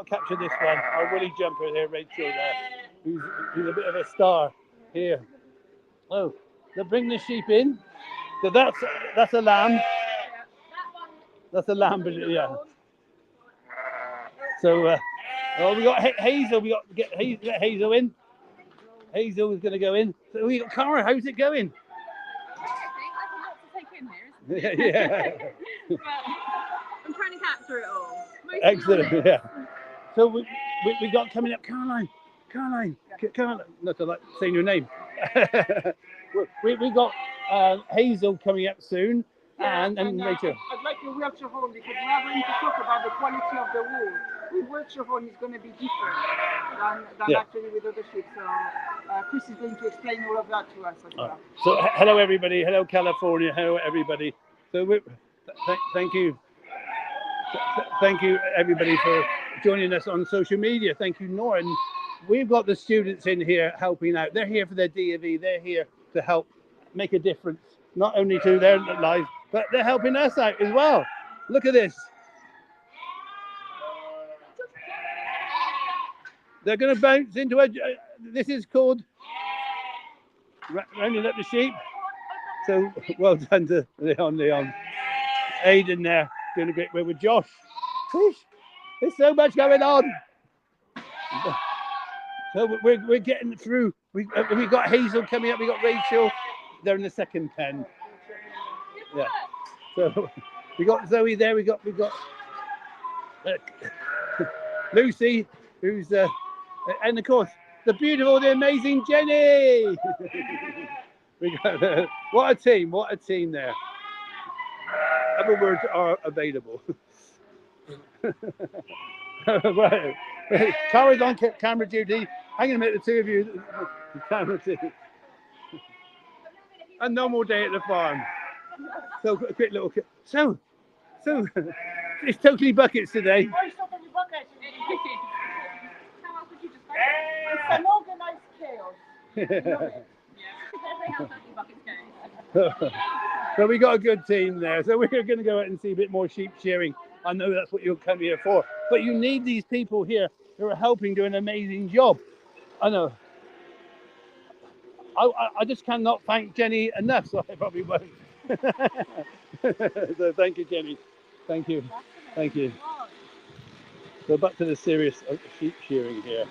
capture this one. Our woolly jumper here, Rachel there, who's a bit of a star here. Oh, they'll bring the sheep in. So that's a lamb. That's a lamb, yeah. So, we got Hazel. We got get Hazel in. Hazel is going to go in. So we got Cara. How's it going? That's a lot to take in here, isn't it? Yeah. But I'm trying to capture it all. Excellent. Yeah. So we got coming up, Caroline, not to like saying your name. we got Hazel coming up soon. and Rachel. I'd like a Wiltshire horn because we are going to talk about the quality of the wool. With Wiltshire horn, it's going to be different than Yeah. actually with other sheep. So Chris is going to explain all of that to us as well. So hello everybody, hello California, hello everybody. So thank you everybody for joining us on social media. Thank you, Nora. And we've got the students in here helping out. They're here for their D.A.V. They're here to help make a difference, not only to their lives, but they're helping us out as well. Look at this. They're going to bounce into a. This is called rounding up the sheep. So well done to Leon. Aidan there doing a great work with Josh. There's so much going on. So we're getting through. We've got Hazel coming up. We got Rachel. They're in the second pen. Yeah. So we got Zoe there. We got Lucy, who's and of course the beautiful, the amazing Jenny. We got what a team! What a team there. Other words are available. Right. Cara's on camera duty. I'm going to make the two of you camera duty. A normal day at the farm. So a quick little. So it's totally buckets today. Oh, it's not only buckets. How else would you describe It's an organized chaos. So we got a good team there. So we're going to go out and see a bit more sheep shearing. I know that's what you'll come here for. But you need these people here who are helping do an amazing job. I know. I just cannot thank Jenny enough, so I probably won't. So thank you, Jenny. Thank you. Thank you. So back to the serious sheep shearing here.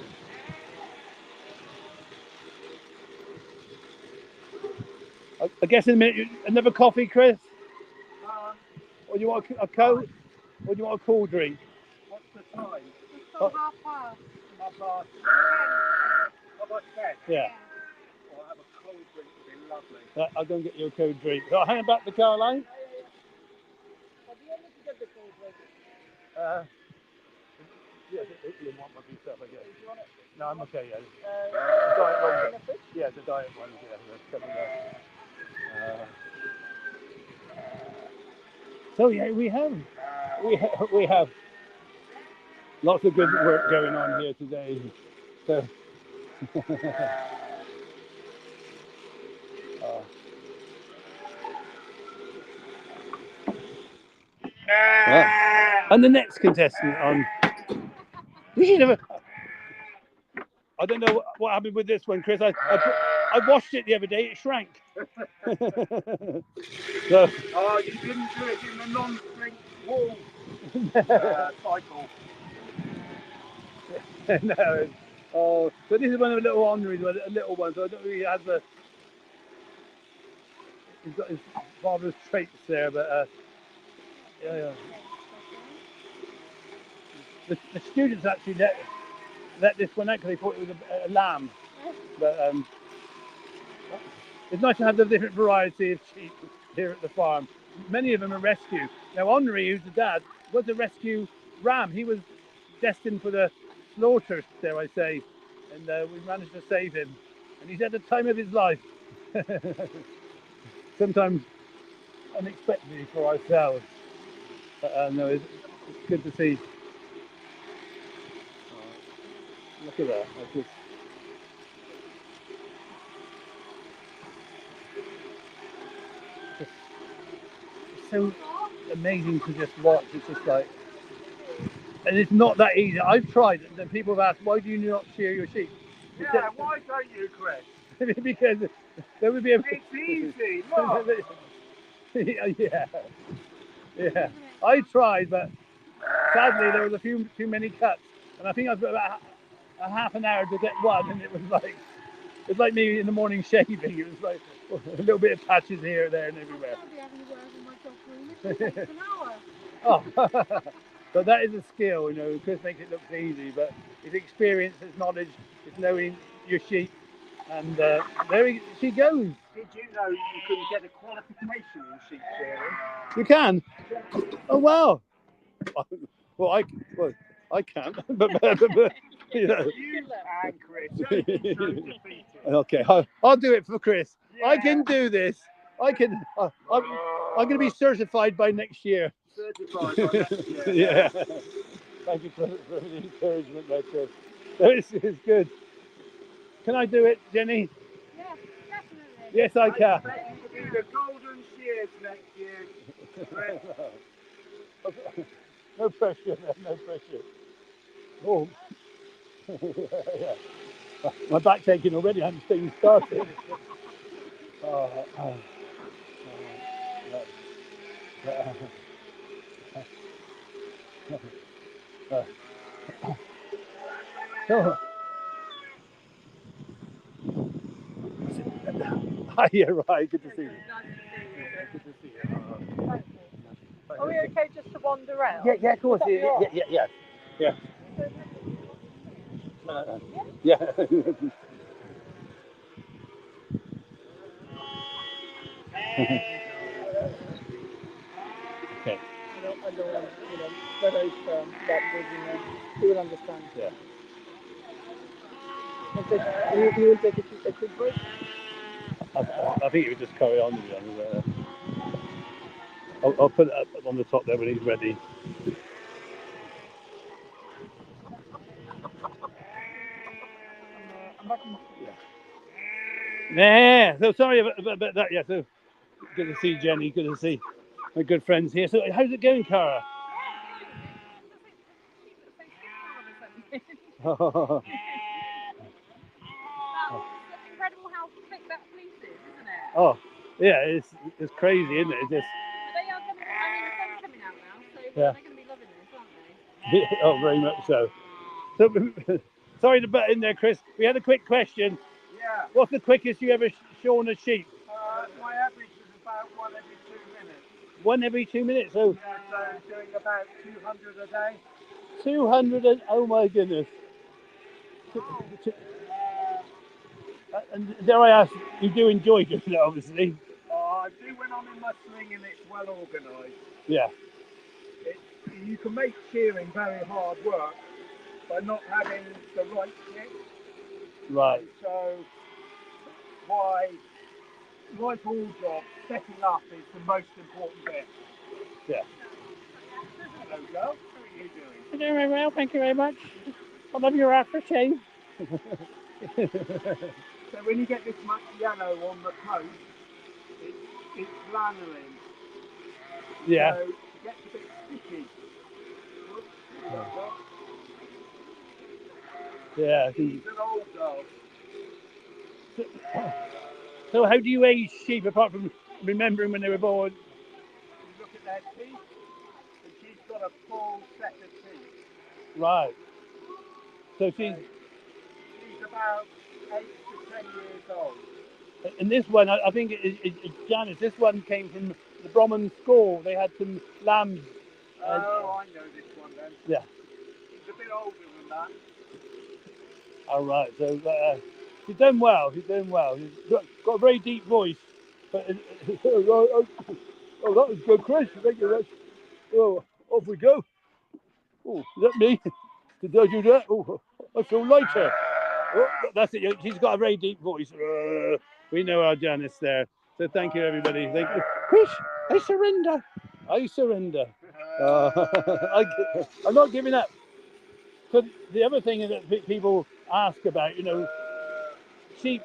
I guess in a minute, another coffee, Chris? Or do you want a coat? Or do you want a cool drink? What's the time? So half past. Half past 10. Yeah. I'll have a cold drink, would be lovely. I'll go and get you a cold drink. So I'll hang back the car line. Yeah, you want my beef stuff, I guess. No, I'm okay, yeah. Diet one. Yeah, the diet one, yeah. That's coming there. So yeah, we have lots of good work going on here today. So and the next contestant on. I don't know what happened with this one, Chris. I washed it the other day. It shrank. So, Oh, you didn't do it in the non-shrink wall cycle. No. Oh, so this is one of the little orneries, a little one. So I don't really have the. He's got his father's traits there, but yeah. The students actually let this one out because they thought it was a lamb. But it's nice to have the different variety of sheep here at the farm. Many of them are rescue. Now Henri, who's the dad, was a rescue ram. He was destined for the slaughter, dare I say, and we managed to save him. And he's at the time of his life. Sometimes unexpectedly for ourselves. But no, it's good to see. Look at that. That's just... It's so amazing to just watch. It's just like, and it's not that easy. I've tried it, and people have asked, why do you not shear your sheep? Yeah, why don't you, Chris? Because there would be a... It's easy, look. Yeah. I tried, but sadly there was a few too many cuts, and I think I've got about a half an hour to get one, and it was like me in the morning shaving. It was like a little bit of patches here, there, and everywhere. Oh, but that is a skill, Chris makes it look easy, but it's experience, it's knowledge, it's knowing your sheep, And there she goes. Did you know you can get a qualification in sheep shearing? You can? Oh, wow. Well, I can't. but you know. You and Chris, don't be so defeated. Okay, I'll do it for Chris. I Yeah. can do this. I'm going to be certified by next year. Certified by next year. Yeah. Thank you for the encouragement there, Chris. It's good. Can I do it, Jenny? Yeah, definitely. Yes, I I can. expect you to be the golden shears next year, Chris. No pressure, no pressure. Oh, yeah. My back's aching already. I haven't even started. Oh. Yeah, right. Good to see you. Good to see you. Are we okay just to wander around? Yeah, of course. Yeah. Yeah. Okay. I don't want, whether it's that goes in there. You will understand. Yeah. You will take a quick break? I think you would just carry on, to be honest. I'll put it up on the top there when he's ready. I'm back. Yeah. So sorry about that. Yeah. So good to see Jenny. Good to see my good friends here. So how's it going, Cara? Incredible how thick that fleece is, isn't it? Oh, yeah. It's crazy, isn't it? It's just. But they are going to, I mean, the sun's coming out now, so Yeah. they're going to be loving this, aren't they? Oh, very much so. So sorry to butt in there, Chris. We had a quick question. Yeah. What's the quickest you ever shorn a sheep? My average is about 1 every 2 minutes. 1 every 2 minutes. So Yeah, so doing about 200 a day. 200 and oh my goodness. And dare I ask, you do enjoy doing it, obviously. I do when I'm in my sling and it's well organised. Yeah. You can make shearing very hard work by not having the right kit. Right. So why like all jobs, setting up is the most important bit. Yeah. Hello, girl. How are you doing? I'm doing very well, thank you very much. I love your aftershave. So when you get this much yellow on the coat, it's flannelling. Yeah. So it gets a bit sticky. Yeah. She's an old dog. So how do you age sheep apart from remembering when they were born? You look at their teeth, and she's got a full set of teeth. Right. So she's about 8 to 10 years old. and this one, I think it's Janice. This one came from the Bromham School. They had some lambs. Oh, I know this one then. Yeah. He's a bit older than that. All right. So she's done well. She's done well. She's got a very deep voice. But oh, that was good, Chris. Thank you very much. Oh, off we go. Oh, is that me? Did I do that? Oh, I feel lighter. Oh, that's it. She's got a very deep voice. We know our Janice there. So thank you, everybody. Thank you. Chris, I surrender. I surrender. I'm not giving up. So the other thing that people ask about, sheep,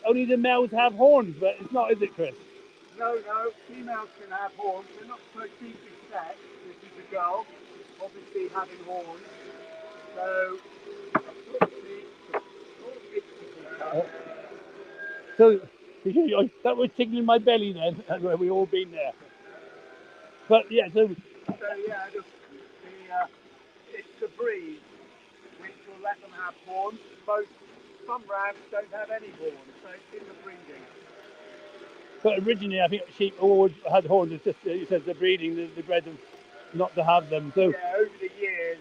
only the males have horns, but it's not, is it, Chris? No, females can have horns. They're not so deeply set. This is a girl, obviously having horns. So that was tickling my belly then, where we all been there. But yeah, it's the breed which will let them have horns. Some rams don't have any horns, so it's in the breeding. But originally, I think sheep always had horns. It's just, you said, the breeding, they bred them not to have them. So yeah, over the years,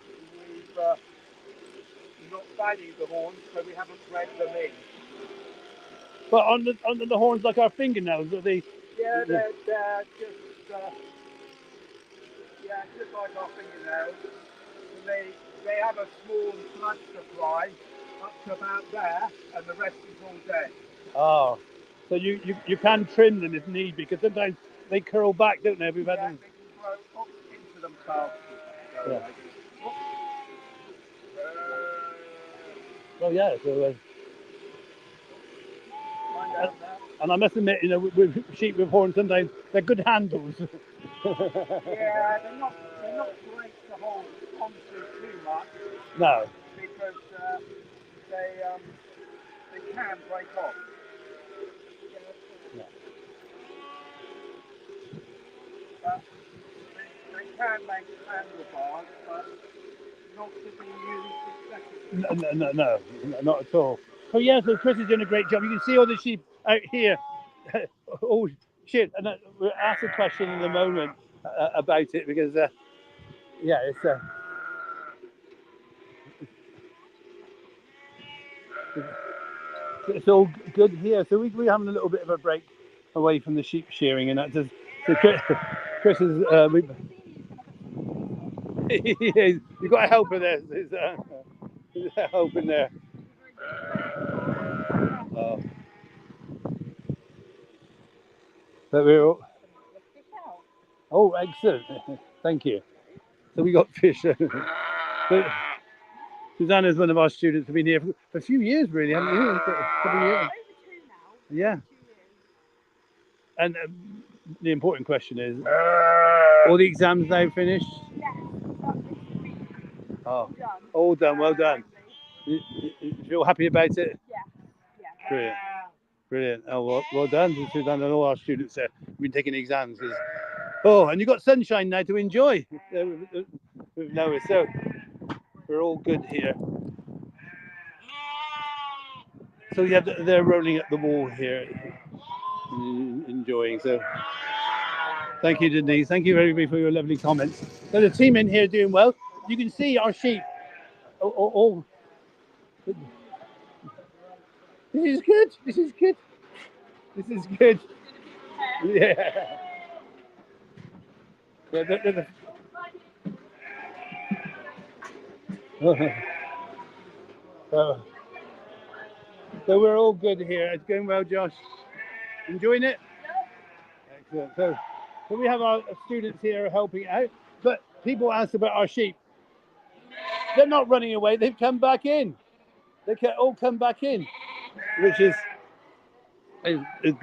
not banging the horns, so we haven't bred them in. But on the horns like our fingernails, are they? Yeah, they're just just like our fingernails. And they have a small blood supply up to about there, and the rest is all dead. Oh, so you can trim them if need be, because sometimes they curl back, don't they? We've had them. They can grow up into themselves. So, Yeah. Oh yeah. So. And I must admit, with sheep with horns, sometimes they're good handles. yeah, they're not great to hold onto too much. No. Because they can break off. Yeah. But they can make handlebars, but not to be used excessively. No, not at all. So yeah, so Chris is doing a great job. You can see all the sheep out here. Oh shit! And we'll ask a question in a moment about it, because yeah, it's all good here. So we're having a little bit of a break away from the sheep shearing, and that does. So Chris is. You've got a helper there. There's a helper in there. But we're all... Oh, excellent! Thank you. So we got fish. So, Susanna's one of our students. Have been here for a few years, really, haven't you? A couple of years. Over 2 now. Yeah. 2 years. And the important question is, all the exams now finished? Yes, but this week. Oh, All done. all done. Well done. You feel happy about it? Yeah. Brilliant. Brilliant. Oh, well done to Susanna and all our students there who've been taking exams. Oh, and you've got sunshine now to enjoy with Noah. So we're all good here. So yeah, they're rolling up the wall here, enjoying. So thank you, Denise. Thank you, everybody, for your lovely comments. So the team in here doing well. You can see our sheep. Oh. This is good. This is good. This is good. Yeah. So we're all good here. It's going well, Josh. Enjoying it? Excellent. So we have our students here helping out, but people ask about our sheep. They're not running away. They've come back in. They can all come back in, which is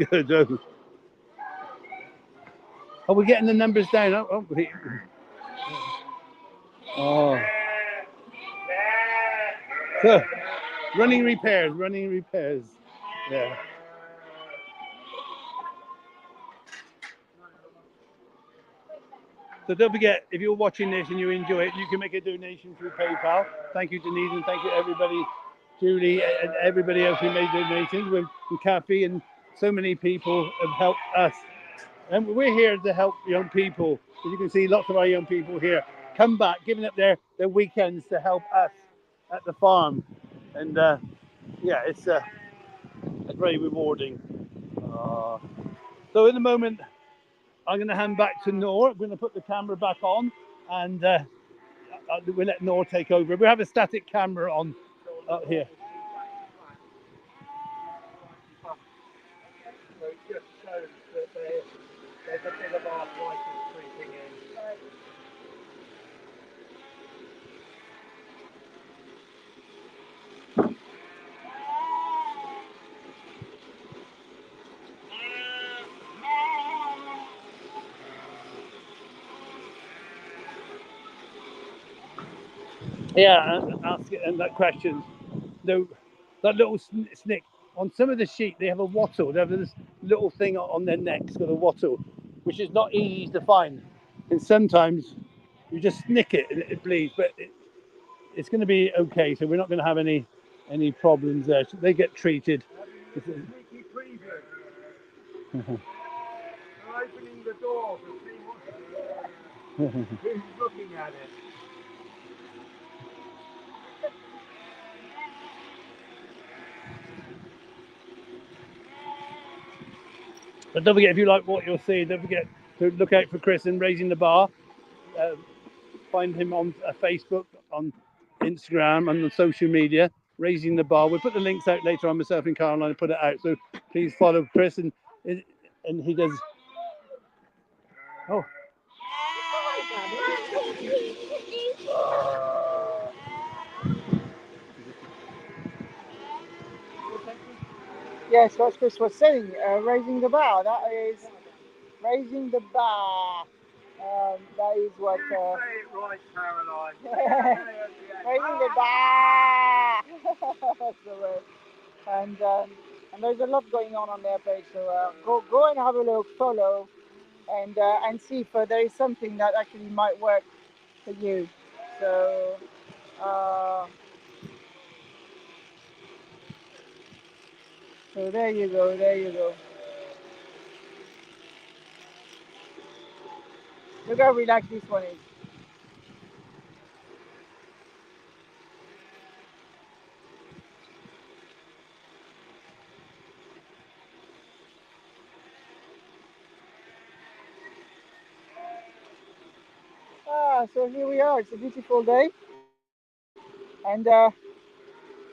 good. Oh, we're getting the numbers down. Oh. So, running repairs. Yeah. So don't forget, if you're watching this and you enjoy it, you can make a donation through PayPal. Thank you, Denise, and thank you everybody, Julie, and everybody else who made donations, with Kathy, and so many people have helped us. And we're here to help young people. As you can see, lots of our young people here come back, giving up their weekends to help us at the farm. And yeah, it's very rewarding. So in a moment, I'm going to hand back to Noor. I'm going to put the camera back on, and we'll let Noor take over. We have a static camera on up here. So it just shows that there's a bit of arthritis creeping in. Yeah, ask it, and that question. No, that little snick on some of the sheep, they have a wattle. They have this little thing on their necks called a wattle, which is not easy to find. And sometimes you just snick it and it bleeds, but it's going to be okay. So we're not going to have any problems there. So they get treated. Sneaky preview. They're opening the door to see who's looking at it. But don't forget, if you like what you're seeing, don't forget to look out for Chris and Raising the Bar. Find him on Facebook, on Instagram, and on social media. Raising the Bar. We'll put the links out later on. Myself and Caroline put it out. So please follow Chris, and he does. Oh, Yes, what Chris was saying, raising the bar. That is raising the bar. That is what. Say it right, Caroline. Raising the bar. That's the word. And there's a lot going on their page. So go and have a look, follow, and see if there is something that actually might work for you. So. Uh, so there you go. There you go. Look how relaxed this one is. So here we are. It's a beautiful day, and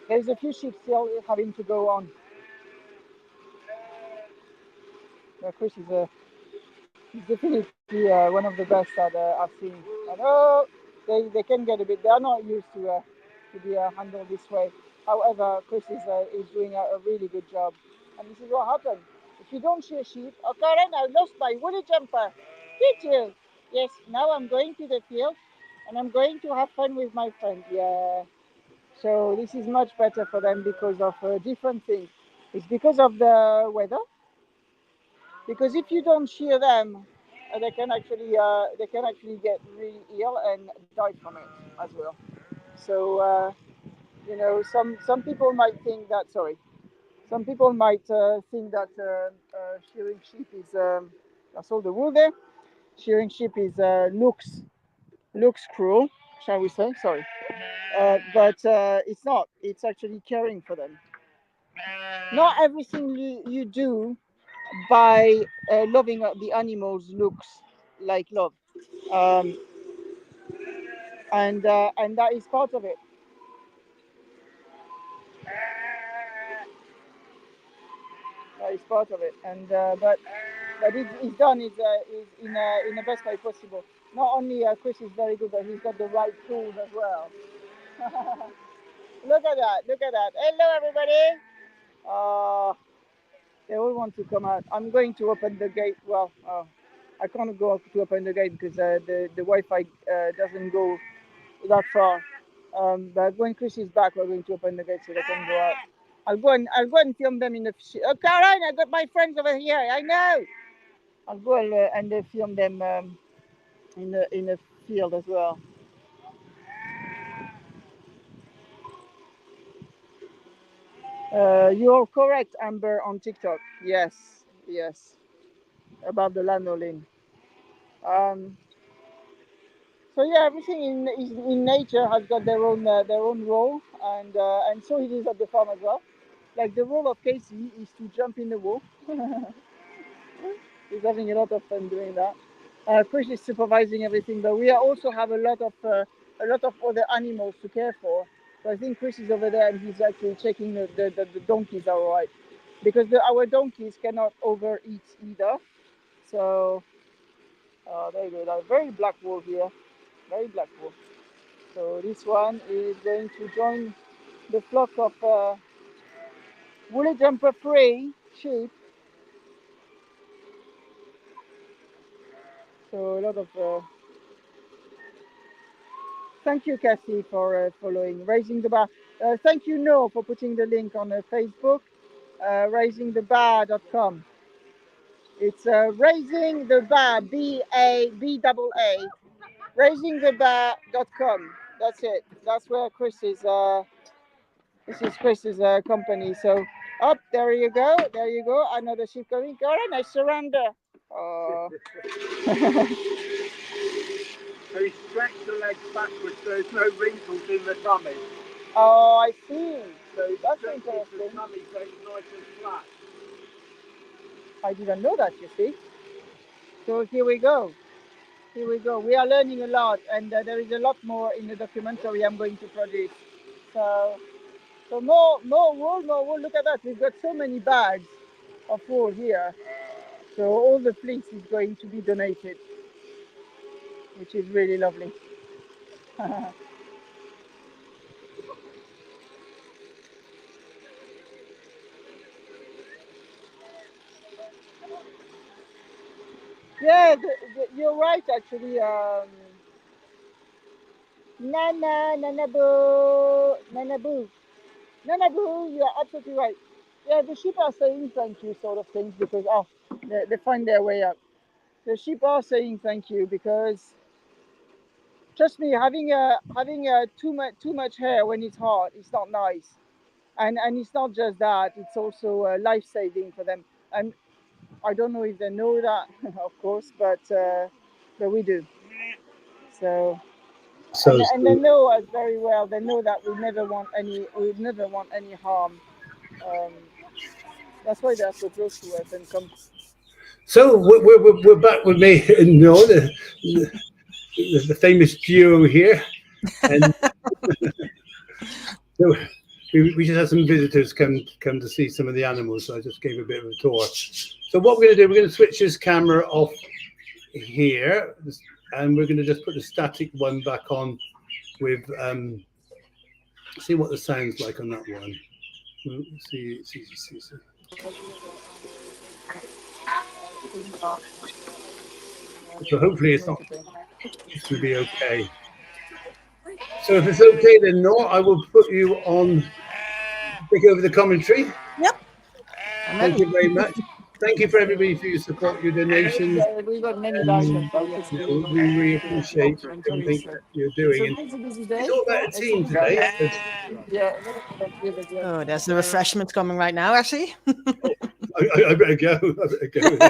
there's a few sheep still having to go on. Chris is definitely one of the best that I've seen. I know they can get a bit. They are not used to be handled this way. However, Chris is doing a really good job, and this is what happened. If you don't shear sheep, oh Karen, I lost my woolly jumper. Did you? Yes. Now I'm going to the field, and I'm going to have fun with my friend. Yeah. So this is much better for them because of different things. It's because of the weather. Because if you don't shear them, they can actually get really ill and die from it as well. So some people might think that some people might think that shearing sheep is I saw the wool there. Shearing sheep is looks cruel, shall we say? Sorry, but it's not. It's actually caring for them. Not everything you do by loving the animals looks like love, um, and that is part of it. That is part of it, and but it's done is in the best way possible. Not only Chris is very good, but he's got the right tools as well. Look at that! Look at that! Hello, everybody! Uh, they all want to come out. I'm going to open the gate. Well, I can't go up to open the gate because the Wi-Fi doesn't go that far. But when Chris is back, we're going to open the gate so they can go out. I'll go and film them in the. Oh, Caroline, I got my friends over here. I know. I'll go and film them in the field as well. You're correct, Amber, on TikTok. Yes, yes, about the lanolin. Um, so yeah, everything in nature has got their own role, and so it is at the farm as well. Like the role of Casey is to jump in the wool. He's having a lot of fun doing that. Chris is supervising everything, but we also have a lot of other animals to care for. So I think Chris is over there and he's actually checking the donkeys are all right, because our donkeys cannot overeat either. So there you go. Like, very black wool here, very black wool. So this one is going to join the flock of woolly jumper free sheep. So a lot of thank you, Cassie, for following Raising the Bar. Thank you, Noel, for putting the link on Facebook, raisingthebar.com. It's Raising the Bar, B-A-B-A-A, raisingthebar.com. That's it. That's where Chris is. This is Chris's company. So, up there you go. There you go. Another sheep coming. Go on, I surrender. Oh. So he stretched the legs backwards so there's no wrinkles in the tummy. Oh, I see. So he That's stretches interesting. the tummy so it's nice and flat. I didn't know that, you see. So here we go. Here we go. We are learning a lot, and there is a lot more in the documentary I'm going to produce. So, so more wool, more wool. Look at that. We've got so many bags of wool here. So all the fleece is going to be donated, which is really lovely. Yeah, you're right actually. Nana, Nana Boo, Nana Boo, Nana Boo. You are absolutely right. Yeah, the sheep are saying thank you, sort of things, because they find their way up. The sheep are saying thank you because trust me, having too much hair when it's hot, it's not nice. And it's not just that; it's also life saving for them. And I don't know if they know that, of course, but we do. So So, and they know us very well. They know that we never want any harm. Um, that's why they are so close to us and come. so we're back with me, no, the famous duo here, and so we just had some visitors come to see some of the animals. So I just gave a bit of a tour. So what we're going to do, we're going to switch this camera off here, and we're going to just put the static one back on with see what the sound's like on that one. See. So hopefully it's going to be okay. So if it's okay, then no, I will put you on. Take over the commentary. Yep, I'm Thank ready. you very much. Thank you for everybody for your support, your donations. Yeah, we got many And diamonds. So yes, you know, we really appreciate everything that you're it's doing. a And busy it's day. all about a It's a team busy today. day. So, Yeah. Oh, there's the refreshments coming right now, actually. I better go. I better go.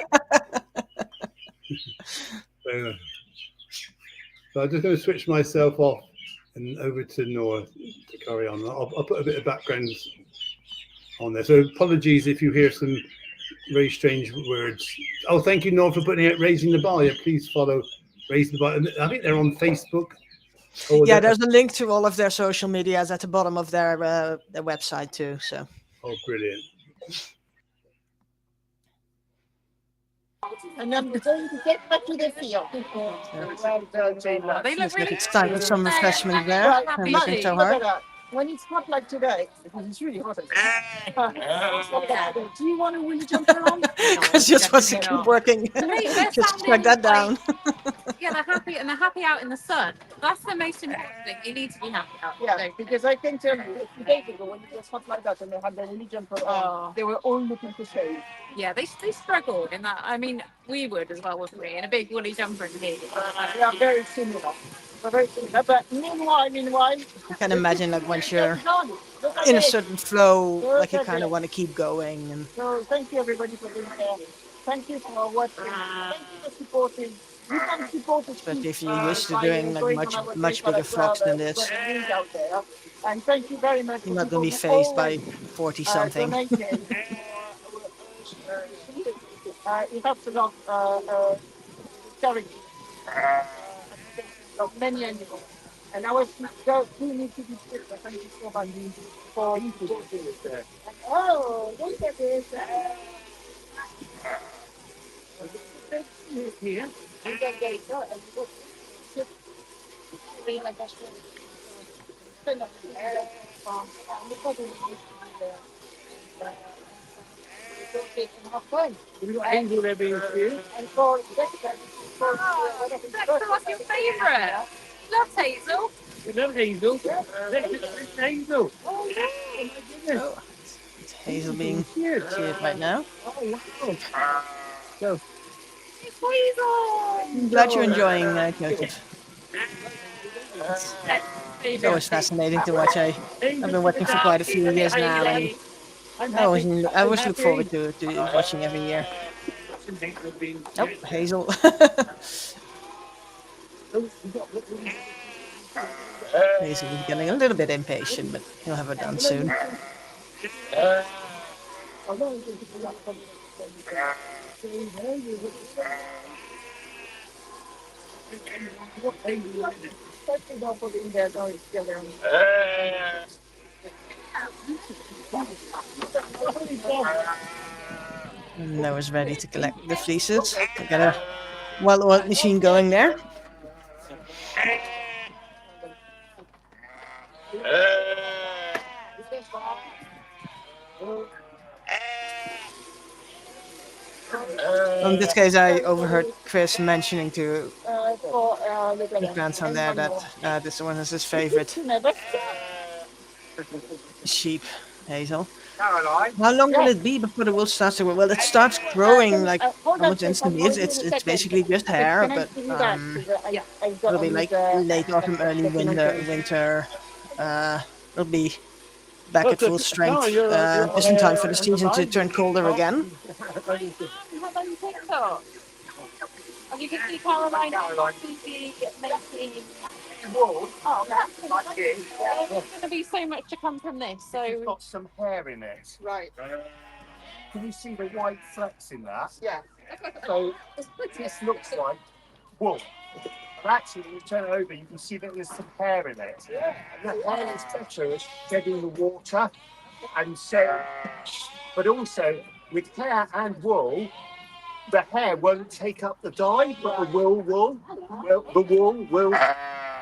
Uh, so I'm just going to switch myself off and over to Nora to carry on. I'll put a bit of background on there. So apologies if you hear some very strange words. Oh, thank you, Nora, for putting out Raising the Bar. Yeah, please follow Raising the Bar. I think they're on Facebook. Oh, Yeah, there's a link to all of their social medias at the bottom of their website too. So. oh, brilliant. And then we're going to get back to the field. So Well done, Jayla. They look looks like really it's time for some refreshment happy. there. Well, I'm Matt, looking so look hard. at that. When it's hot like today, because it's really hot. Do you want a willy jumper on? No, Chris just wants to definitely keep not. working. They're Just plug sounding that like, down. yeah, they're happy and they're happy out in the sun. That's the most important thing. You need to be happy out. Yeah, Don't because I can tell you, a few days ago when it was hot like that and they had their willy jumper on, Oh, they were all looking to shave. yeah, they struggle in that. I mean, we would as well, wouldn't we? In a big woolly jumper in here. They are very similar. They're very similar. But meanwhile, I can the imagine like once picture you're is done. Look at in a this. certain flow, Look like you at kind of this. want to keep going, and So thank you everybody for being there. Thank you for watching. Thank you for supporting. You can support the especially team if you're used to by doing like going on much our much PayPal bigger as well. flocks than We've got this. the link out there. And thank you very much You're for not going people to be who phased always by 40 something. donated. It helps a lot charity of many animals. And our girls do need to be strict. Thank you so much for supporting us. Oh, look at this. Here. You can get it done. And you go to like a spin up. Look at this. Have fun. Angel here. And for Jessica, for one of his Dexter, what's your favourite? Love Hazel. We love Hazel. This Hazel. Oh, my goodness. Oh, it's Hazel being Cute. cheered right now. Oh, wow. So, It's Hazel. I'm glad you're enjoying Joseph. Dexter's It's always favourite. fascinating to watch. I've been watching for quite a few years now, and I'm I always happy. I I'm always look forward happy. to watching every year. Oh, Hazel. Hazel is getting a little bit impatient, but he'll have her done soon. And Noah's ready to collect the fleeces. I got a well-oiled machine going there. In this case, I overheard Chris mentioning to his grandson there that this one is his favorite sheep, Hazel. How long will it be before the wool starts to grow? Well, it starts growing like almost instantly. It's basically just hair, but it'll be like late autumn, early winter. It'll be back at full strength just in time for the season to turn colder again. Have on TikTok. And you can see Caroline TV making. Oh, that's there's going to be so much to come from this. So It's got some hair in it. Right. Can you see the white flecks in that? Yeah. So this looks like wool. But actually, when you turn it over, you can see that there's some hair in it. And the hair is better at shedding the water. And so, but also with hair and wool, the hair won't take up the dye, but the wool will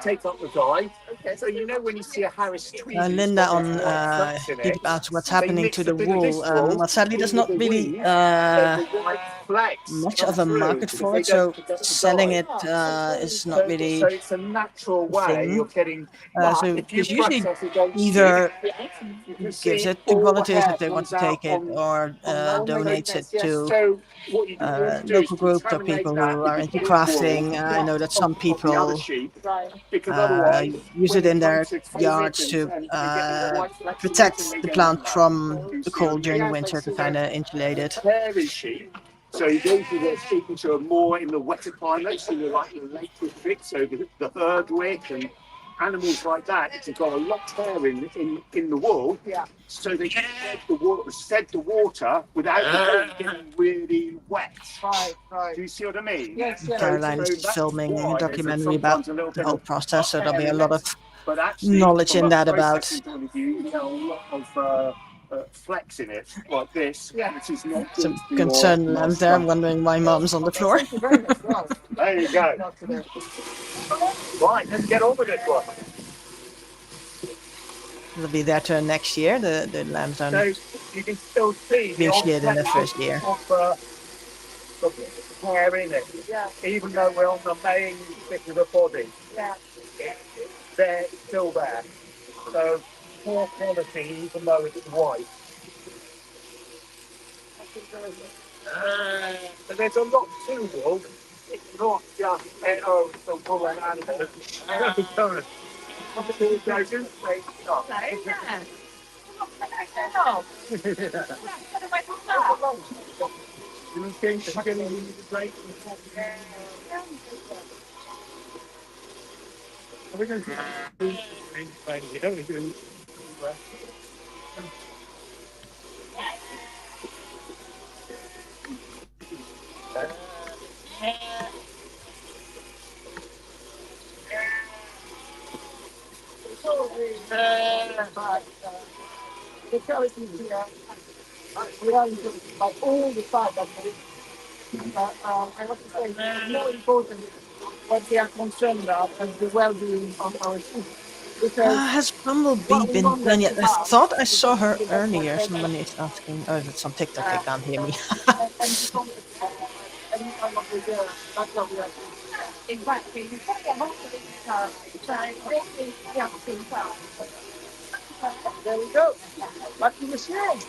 take up the dye. Okay, so you know when you see a Harris tweed, Linda on it, YouTube asked what's they happening mix to a the bit of wool. this wool Well, sadly, there's in not with the really weave, so the white flecks much come of a through, market because for they it, so don't pick up the selling dye. it is not So really it's a natural a way thing. of getting. But So if you Chris usually process against it, either you can gives see it to all the volunteers hair if they want comes to out take it, on or the donates it thickness. Yes. to So what you want to do is local groups or contaminate people that who are into with wool, crafting. I know that some of the other people sheep, because otherwise, use when it you in come their to tame it yards to and get the white flecks in it, and protect they the don't plant come out. from You the see what cold I during the mean? winter to kind of insulate it. Hairy sheep. So those are the sheep which are more in the wetter climates, so you're like the Lake District, so the herdwick and animals like that. It's got a lot of hair in the wool, so they can shed the water without the wool getting really wet. Right. Right. Do you see what I mean? Yes. Yes. Caroline is That's filming a why there's documentary about sometimes a little the bit whole of process, so there'll be hair a in lot of it. But actually, knowledge from in a that about processing point of view, you get a lot of flex in it, like this, which is not good some for your concerned lambs there. I'm stomach. wondering why mom's on the floor. Thank you very much. Well, There you go. Right, let's get on with it, one. It'll be there till next year. The lambs So are you can still see the being old sheared in the flecks first year. of hair in it. Yeah. Even though we're on the main bit of the body. Yeah. It's still there. So poor quality, even though it's white. But there's a lot to wool. It's not just the wool and animals. Obviously, it goes in straight up. You think it's getting into the break? We're going to do you don't do the challenge is here. We are like all the time. But I have to say, it's more important what we are concerned about and the well-being of our sheep. Because Has Bumblebee what we been want them done yet? to I have thought I is saw her the best what earlier. they can. Somebody is asking. Oh, that's on TikTok. They can't hear me. And to come any time of the year, that's what we are doing. Exactly. You put your most of it, so basically, yeah, there we go. Back to the shearing.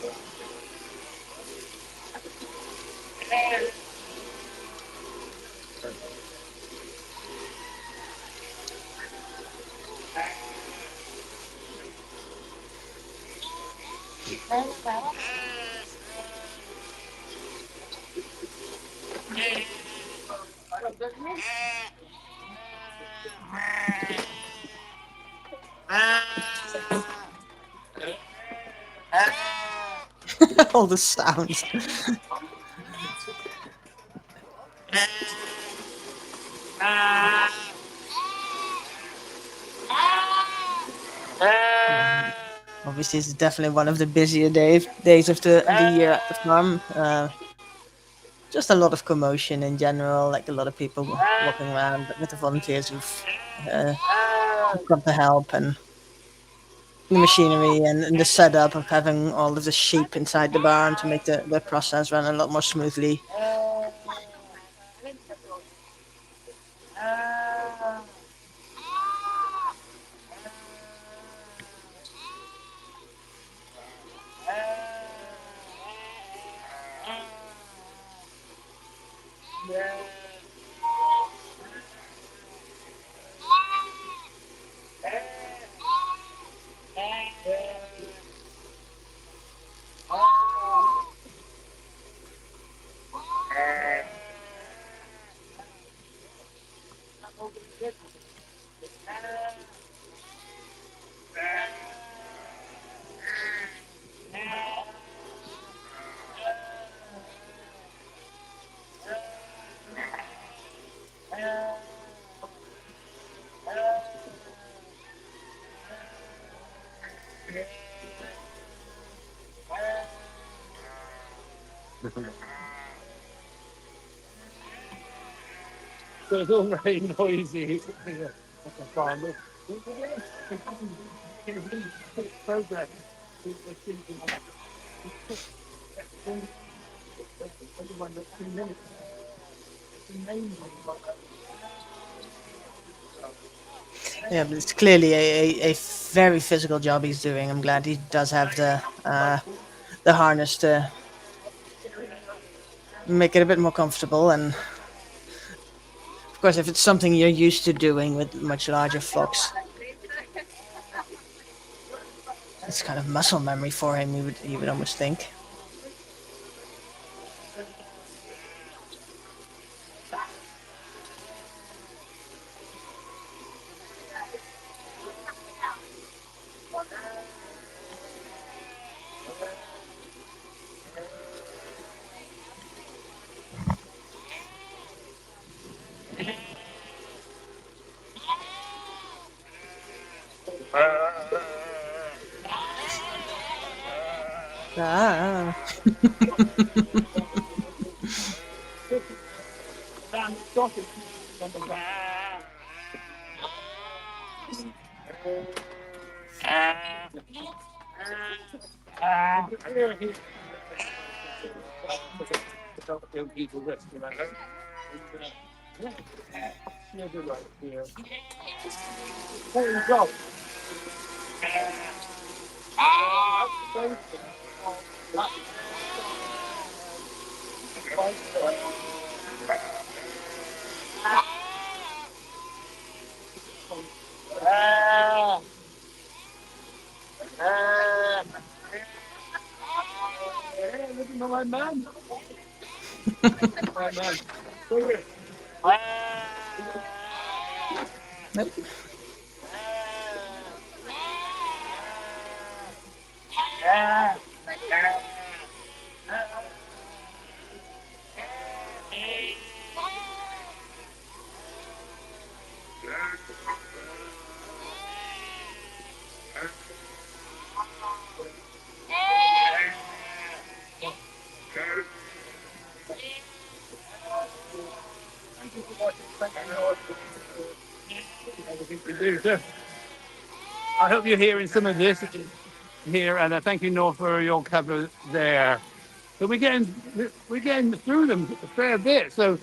All the sounds. Obviously, it's definitely one of the busier days of the year at the farm. Just a lot of commotion in general, like a lot of people walking around with the volunteers uh, who've come to help, and the machinery and the setup of having all of the sheep inside the barn to make the process run a lot more smoothly. So it's all very noisy. Progress. Yeah, but it's clearly a very physical job he's doing. I'm glad he does have the harness to make it a bit more comfortable. And of course, if it's something you're used to doing with much larger flocks, it's kind of muscle memory for him. You would almost think. Ah. My man. My man. Nope. I hope you're hearing some of this here, and thank you, North, for your cover there. But we're getting through them a fair bit. So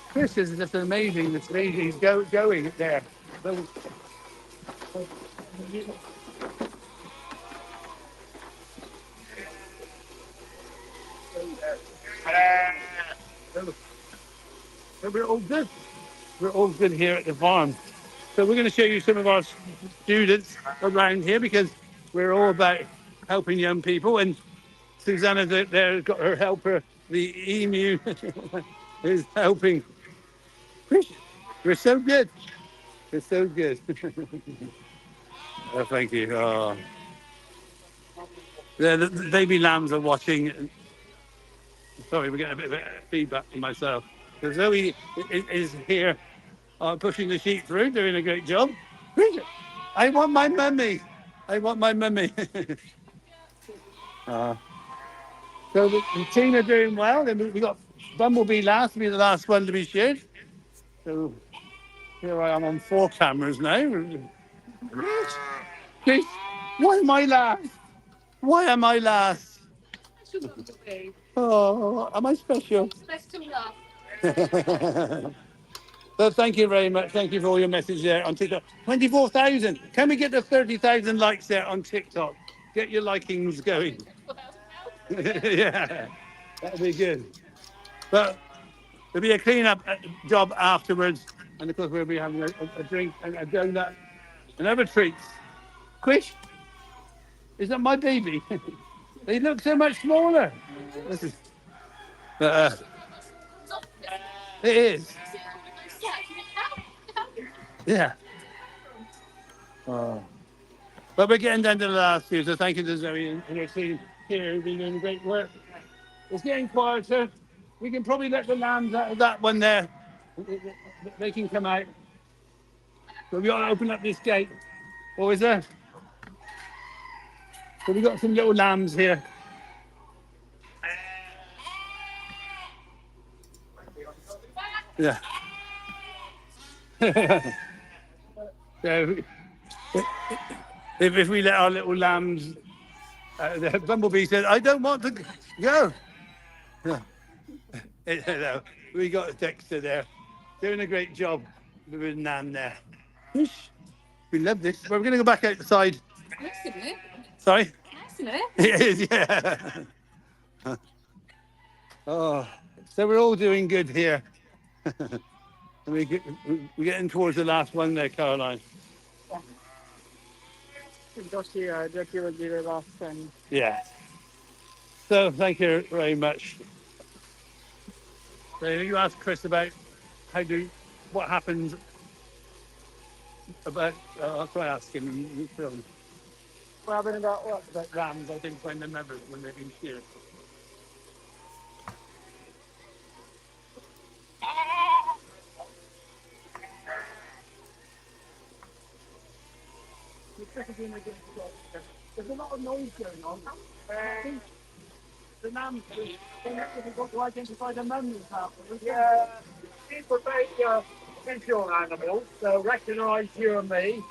Chris is just amazing. This lady he's going there. So, so we're all good. We're all good here at the farm. So we're going to show you some of our students around here because we're all about helping young people. And Susanna there got her helper, the emu, is helping. Chris, we're so good. We're so good. Oh, thank you. Oh. The baby lambs are watching. Sorry, we're getting a bit of feedback from myself. So Zoe is here pushing the sheep through, doing a great job. I want my mummy. I want my mummy. uh, so the team are doing well. Then we got Bumblebee last to be the last one to be sheared. So here I am on 4 cameras now. Chris, why am I last? Why am I last? Oh, am I special? Special love. So thank you very much. Thank you for all your messages there on TikTok. 24,000. Can we get the 30,000 likes there on TikTok? Get your likings going. Yeah, that'll be good. But there'll be a clean-up job afterwards, and of course we'll be having a drink and a donut and other treats. Quish, is that my baby? They look so much smaller. This is, uh, it is. Yeah. Oh. But we're getting down to the last few, so thank you to Zoe and your team here who've been doing great work. It's getting quieter. We can probably let the lambs out of that one there. They can come out. So we got to open up this gate. What was there? So we got some little lambs here. Yeah. So if we let our little lambs, the bumblebee said, "I don't want to go." No, we got Dexter there, doing a great job with Nan there. We love this. But we're going to go back outside. Sorry? It is, yeah. Oh, so we're all doing good here. We're getting towards the last one there, Caroline. Joshi will be the last one. Yeah. So thank you very much. So you asked Chris about what happens about, I'll try asking him. What happened about what? About rams, I didn't find the members when they've been sheared. There's a lot of noise going on. I think the lambs have got to identify the members now. Yeah, these were very visual animals. They'll recognise you and me,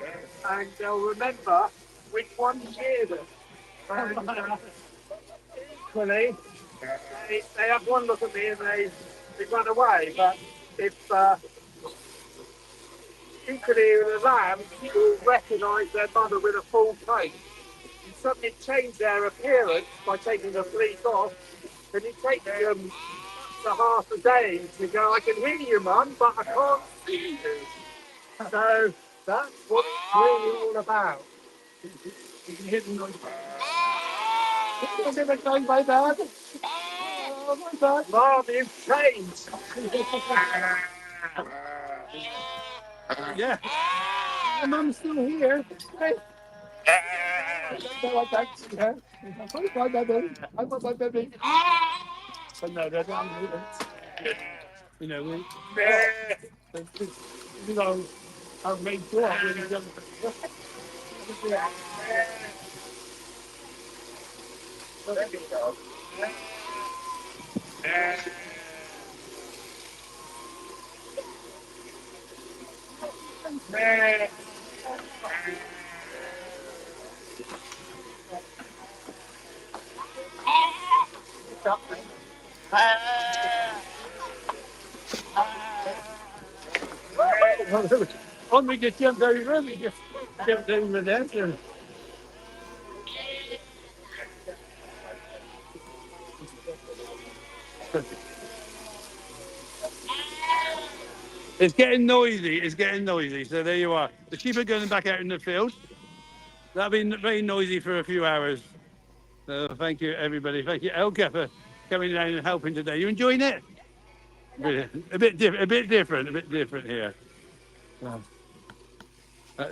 and they'll remember which one sheared them. And equally, they have one look at me and they run away. But if equally the lambs will recognise their mother with a full coat, and suddenly change their appearance by taking the fleece off, and it takes them to half a day to go, I can hear you, Mum, but I can't see you. So that's what it's really all about. You can hear the noise. Is it going my dad? Oh, my dad. Mom, you've changed. Yeah. My mum's still here. Hey. No, I don't see her. I want my baby. I want my baby. But no, they're down here. You know, you know, I've made sure I really don't. On we get jumped over, we just jumped over there. It's getting noisy. It's getting noisy. So there you are. The sheep are going back out in the field. That'll be very noisy for a few hours. So thank you, everybody. Thank you, Elka, for coming down and helping today. You enjoying it? A bit different here.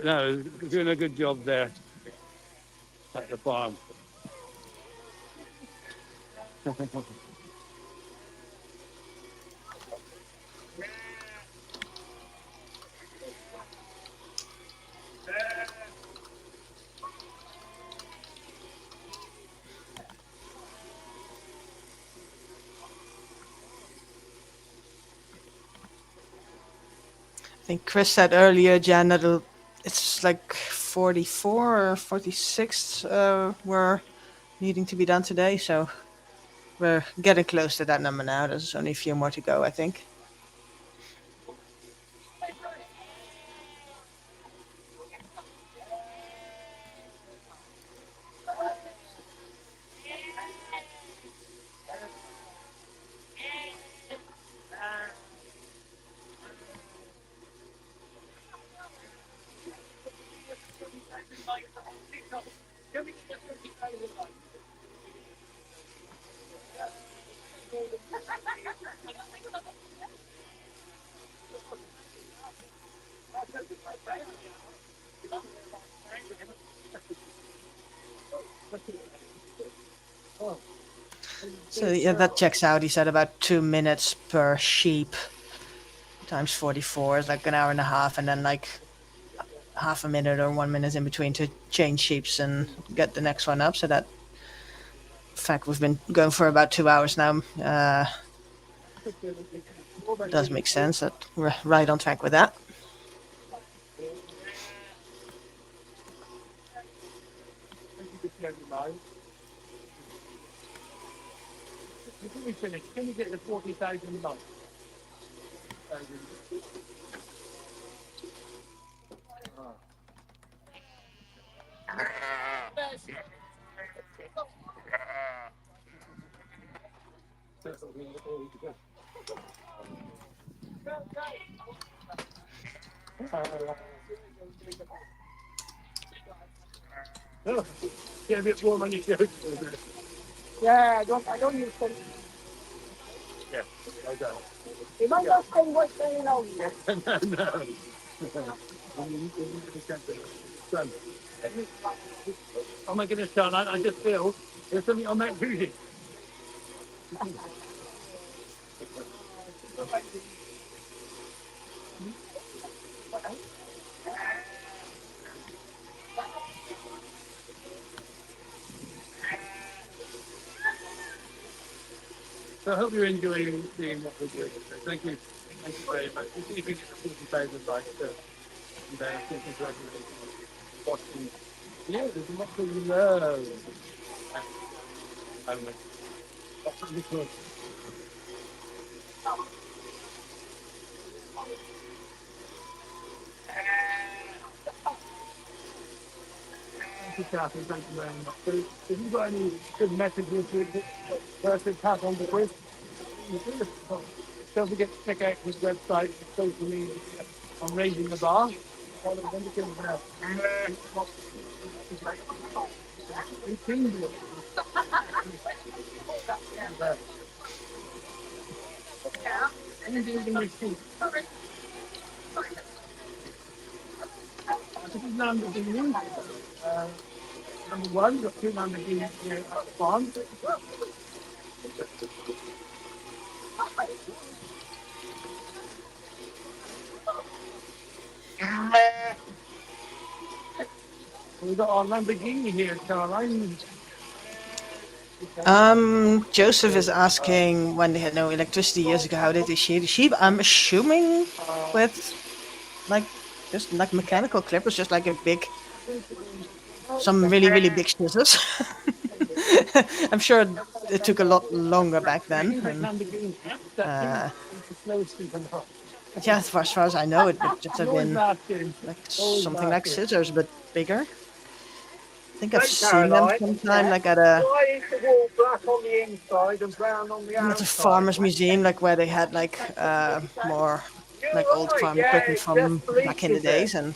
No, doing a good job there at the farm. think Chris said earlier, Jan, that it's like 44 or 46 were needing to be done today. So we're getting close to that number now. There's only a few more to go, I think. So yeah, that checks out. He said about 2 minutes per sheep times 44 is like an hour and a half, and then like half a minute or 1 minute in between to change sheeps and get the next one up. So that, in fact, we've been going for about 2 hours now. Does make sense that we're right on track with that. Before we finish, can we get the 40,000 lights? Get a bit warm on your shirt. Yeah, I don't use some. Yeah, I don't. You might not say what's going on here. No. Son, oh my goodness, John, I just feel there's something on that booty. So I hope you're enjoying seeing what we're doing. So thank you. Thank you very much. If you think it's 40,000 likes, and congratulations on watching. Yeah, there's a lot to learn. That's really good. Thank you, Catherine. Thank you very much. So, if you've got any good messages to the person pass on the quiz, don't forget to check out his website, social media, on Raising the Bar. All of them can have. Anything you can receive. This is Lamborghini. Number one, got two Lamborghinis here at the farm. We've got our Lamborghini here, Caroline. Joseph is asking when they had no electricity years ago, how did they shear the sheep? I'm assuming with like just like mechanical clippers, just like some really big scissors. I'm sure it took a lot longer back then. But yeah, as far as I know, it would just have been like something like scissors, but bigger. I think I've seen them sometime, like at a farmer's museum, like where they had like more like old farm equipment from back in the days, and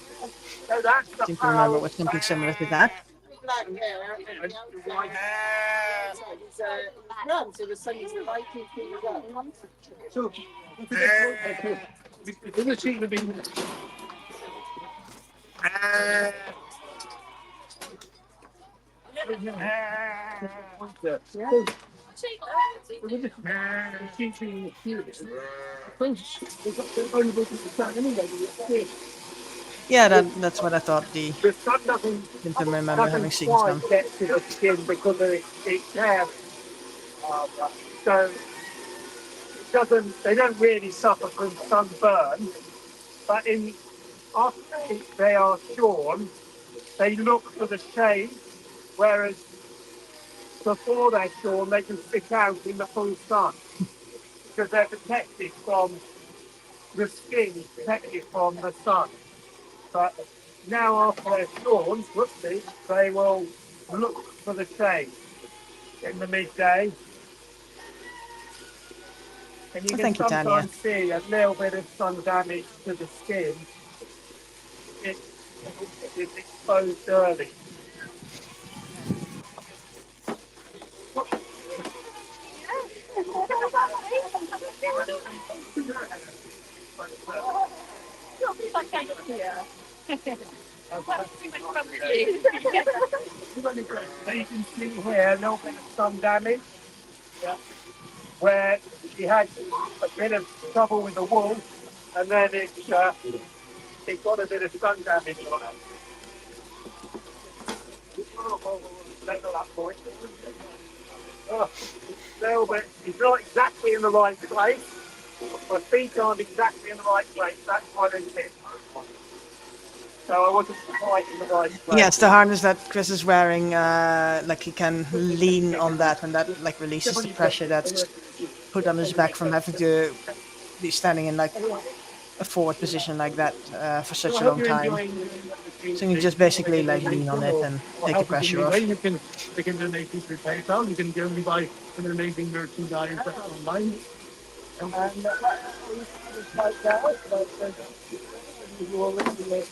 I seem to remember it was something similar to that. Yeah, that's what I thought. Didn't remember having seen some. Get to the skin because of its hair. So it doesn't. They don't really suffer from sunburn. But after they are shorn, they look for the shade, whereas before they're shorn, they can stick out in the full sun because they're protected from the skin is protected from the sun. But now after they're shorn, whoopsie, they will look for the shade in the midday. And you can Thank you, Tanya. sometimes see a little bit of sun damage to the skin. It, it's exposed early. So you can see here a little bit of sun damage, yeah, where he had a bit of trouble with the wool, and then it got a bit of sun damage on it. Oh, little bit. He's not exactly in the right place. My feet aren't exactly in the right place. That's why they fit. So I wasn't quite in the right place. Yes, the harness that Chris is wearing, like he can lean on that, and that like releases the pressure that's put on his back from having to be standing in like a forward position like that for So such I a hope long you're time. enjoying So you just basically like lean on it and or take the help us in pressure any way. off. You can donate to PayPal. You can go and buy some amazing merchandise online. And it's like that, but you already let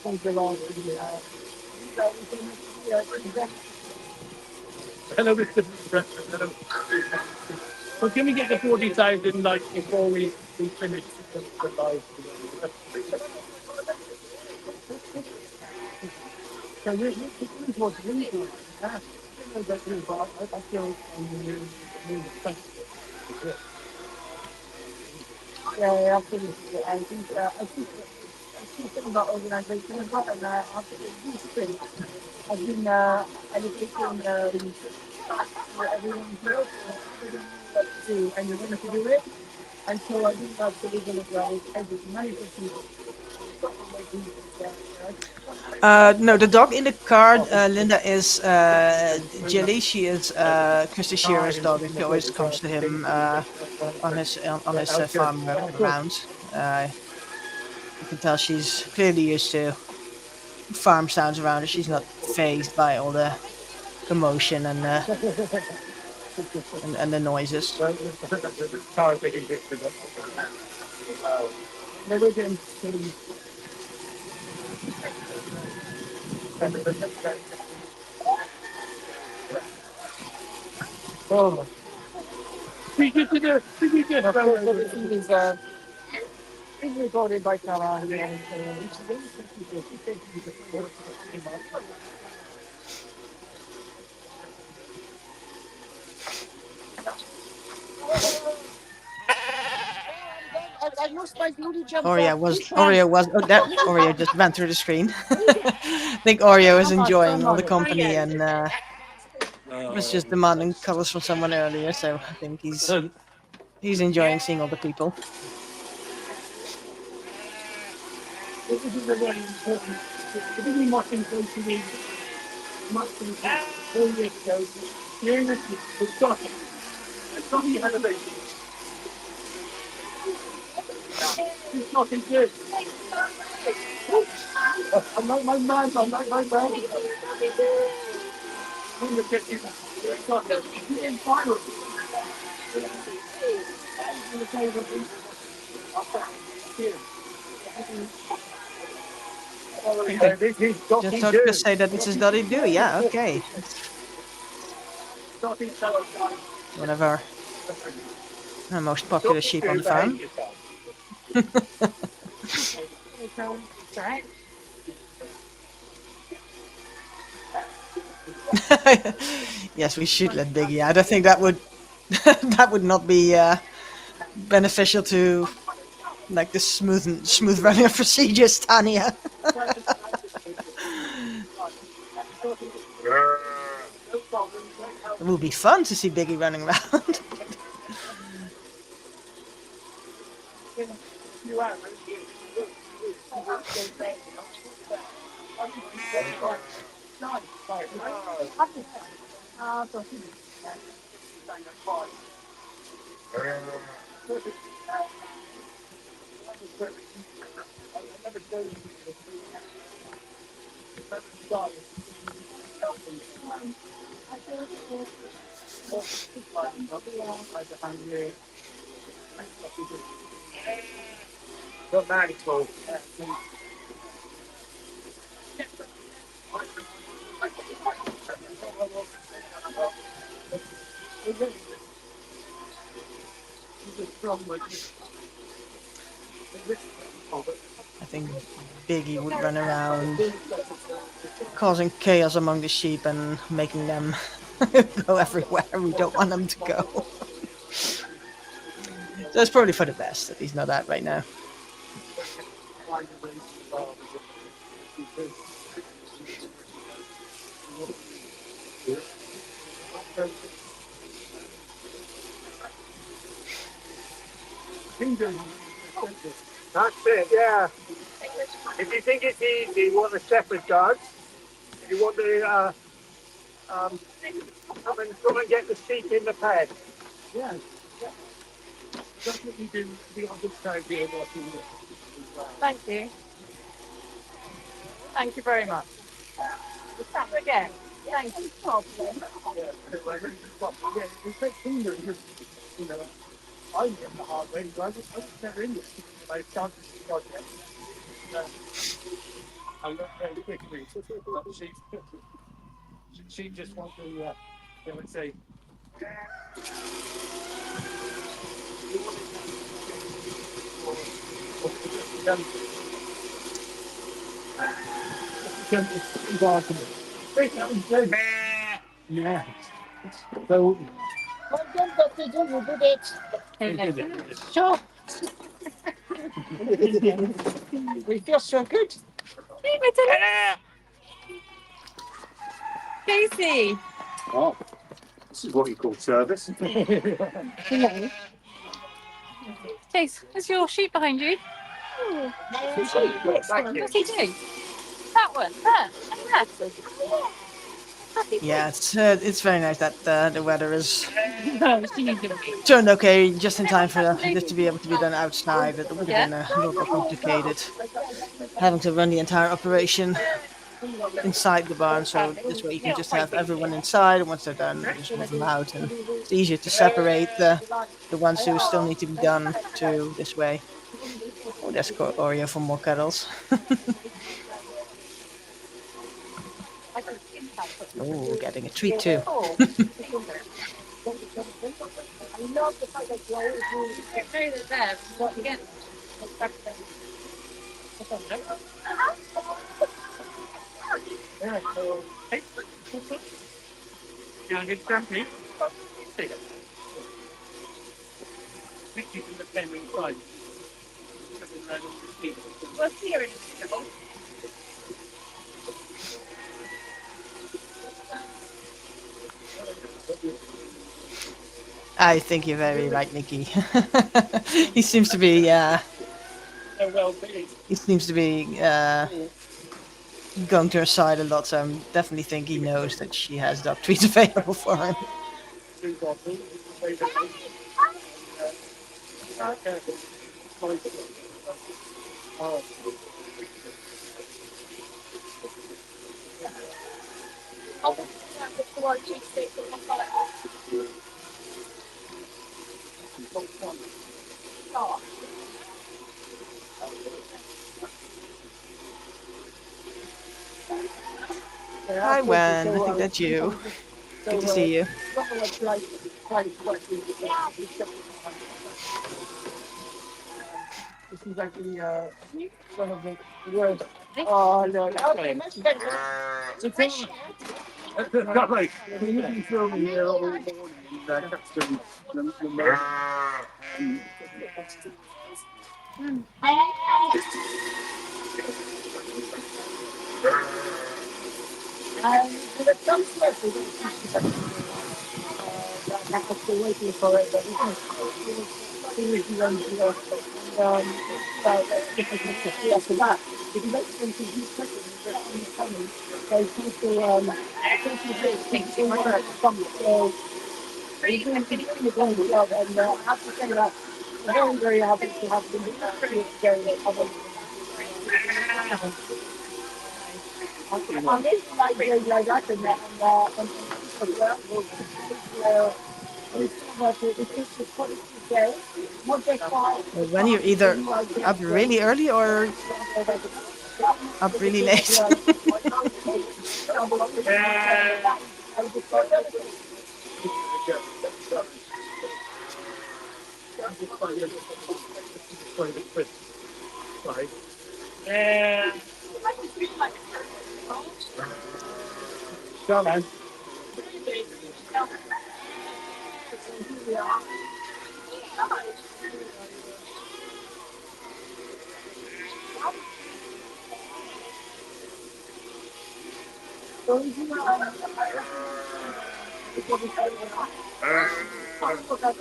things along. Hello, Mr. President. Hello. So can we get the 40,000 like before we finish the live? So this is what we do. Yeah. I feel yeah, absolutely. I think about organization as well, and after this, I've been educating everyone here what to do, and you're going to do it. And so I think that's the reason as well. Everything, many people. No, the dog in the card, Linda, is Jilly. She is Krista Shearer's dog, and she always comes to him on his farm rounds. You can tell she's clearly used to farm sounds around her. She's not phased by all the commotion and the noises. Oh, we get to the we get is recorded by Sarah. I lost my beauty jump back. Oh, that Oreo just ran through the screen. I think Oreo is enjoying all the company and was just demanding cuddles from someone earlier, so I think he's enjoying seeing all the people. This is a very important. It is much information. Much information. 4 years ago, during this, it's shocking. It's shocking how the baby. It's shocking good. I'm like my man. I'm like my man. When you get it's shocking. It's in final. This is Just shocking heard good. Chris say that this is Dotty Do. Yeah, okay. Shocking so One of our most popular sheep on the farm. Yes, we should let Biggie out. I think that would that would not be beneficial to like the smooth running of procedures, Tanya. It will be fun to see Biggie running around. Not bad at all. I think Biggie would run around causing chaos among the sheep and making them go everywhere we don't want them to go. So it's probably for the best that he's not out right now. That's it, yeah. If you think it's easy, what the shepherd does, you want to come and get the sheep in the pen. Yeah. Definitely do the other side here. Thank you. Thank you very much. Thank you again. Thank you. I get the hard way, but I was never in this. I started this project. I learned very quickly. She just wants to, let's say, yeah. So, well done, Dr. John, you did it. Sure. We feel so good. Casey. Oh, this is what you call service. Case, there's your sheep behind you. Thank you. What's he doing? That one. There. Yeah, it's very nice that the weather is No, she needs to be. turned okay just in time for this to be able to be done outside. It would have been a little bit complicated having to run the entire operation inside the barn. So this way you can just have everyone inside, and once they're done, you just move them out, and it's easier to separate the ones who still need to be done to this way. Oh, there's Oreo for more cuddles. Oh, getting a treat too. Yeah, good company. Keep the pen inside. What's here? I think you're very right, Nikki. He seems to be. He seems to be going to her side a lot. So I definitely think he knows that she has dog treats available for him. Hi, Wen. I think that's you. Good to see you. This is actually one of the worst. Oh no! Okay, Lovely. We usually film here all morning in Caxton. Waiting for it, but after that. If you make them to use cooking, they're coming. So people, essentially, they want to come. So he's doing a great job, and I have to say that I'm very, very happy to have been here today. I'm really like doing like that and as well. It's so much. It's just a positive day. What they call When you're either up really early or up really late. Go man.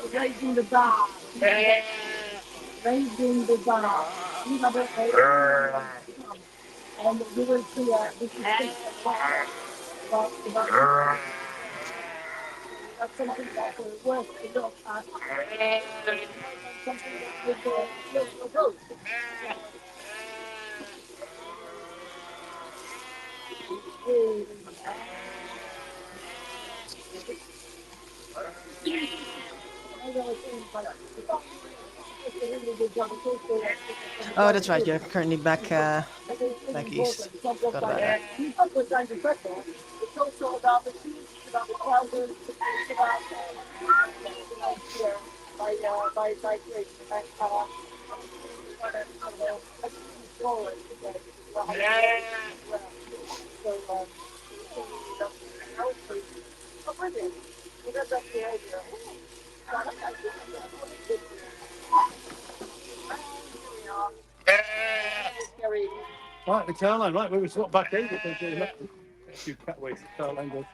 Raising the bar. Raising the bar. You have a and you will see this is about that's something that will work a lot at something that will go. Oh, that's right. You're currently back east. Forgot about that. It's also about the teams, about the crowders, it's about here by great and forward. So brilliant. Because that's the idea. Right, the Caroline, right, we were sort of back in. A few cutaways to Caroline goes.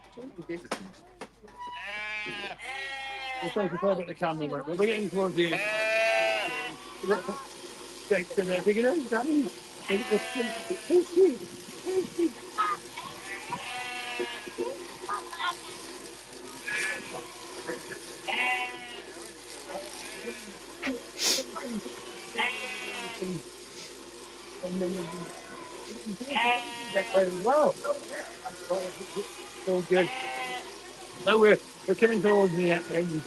We'll take a photo at the camera, right? We're getting towards the end. Take to the beginning, Danny. That's very well. So good. So we're coming towards the end.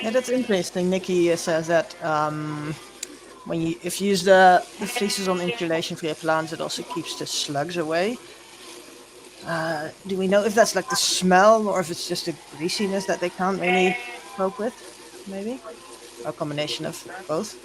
Yeah, that's interesting. Nikki says that when you if you use the fleeces on insulation for your plants, it also keeps the slugs away. Do we know if that's like the smell or if it's just the greasiness that they can't really cope with? Maybe or a combination of both.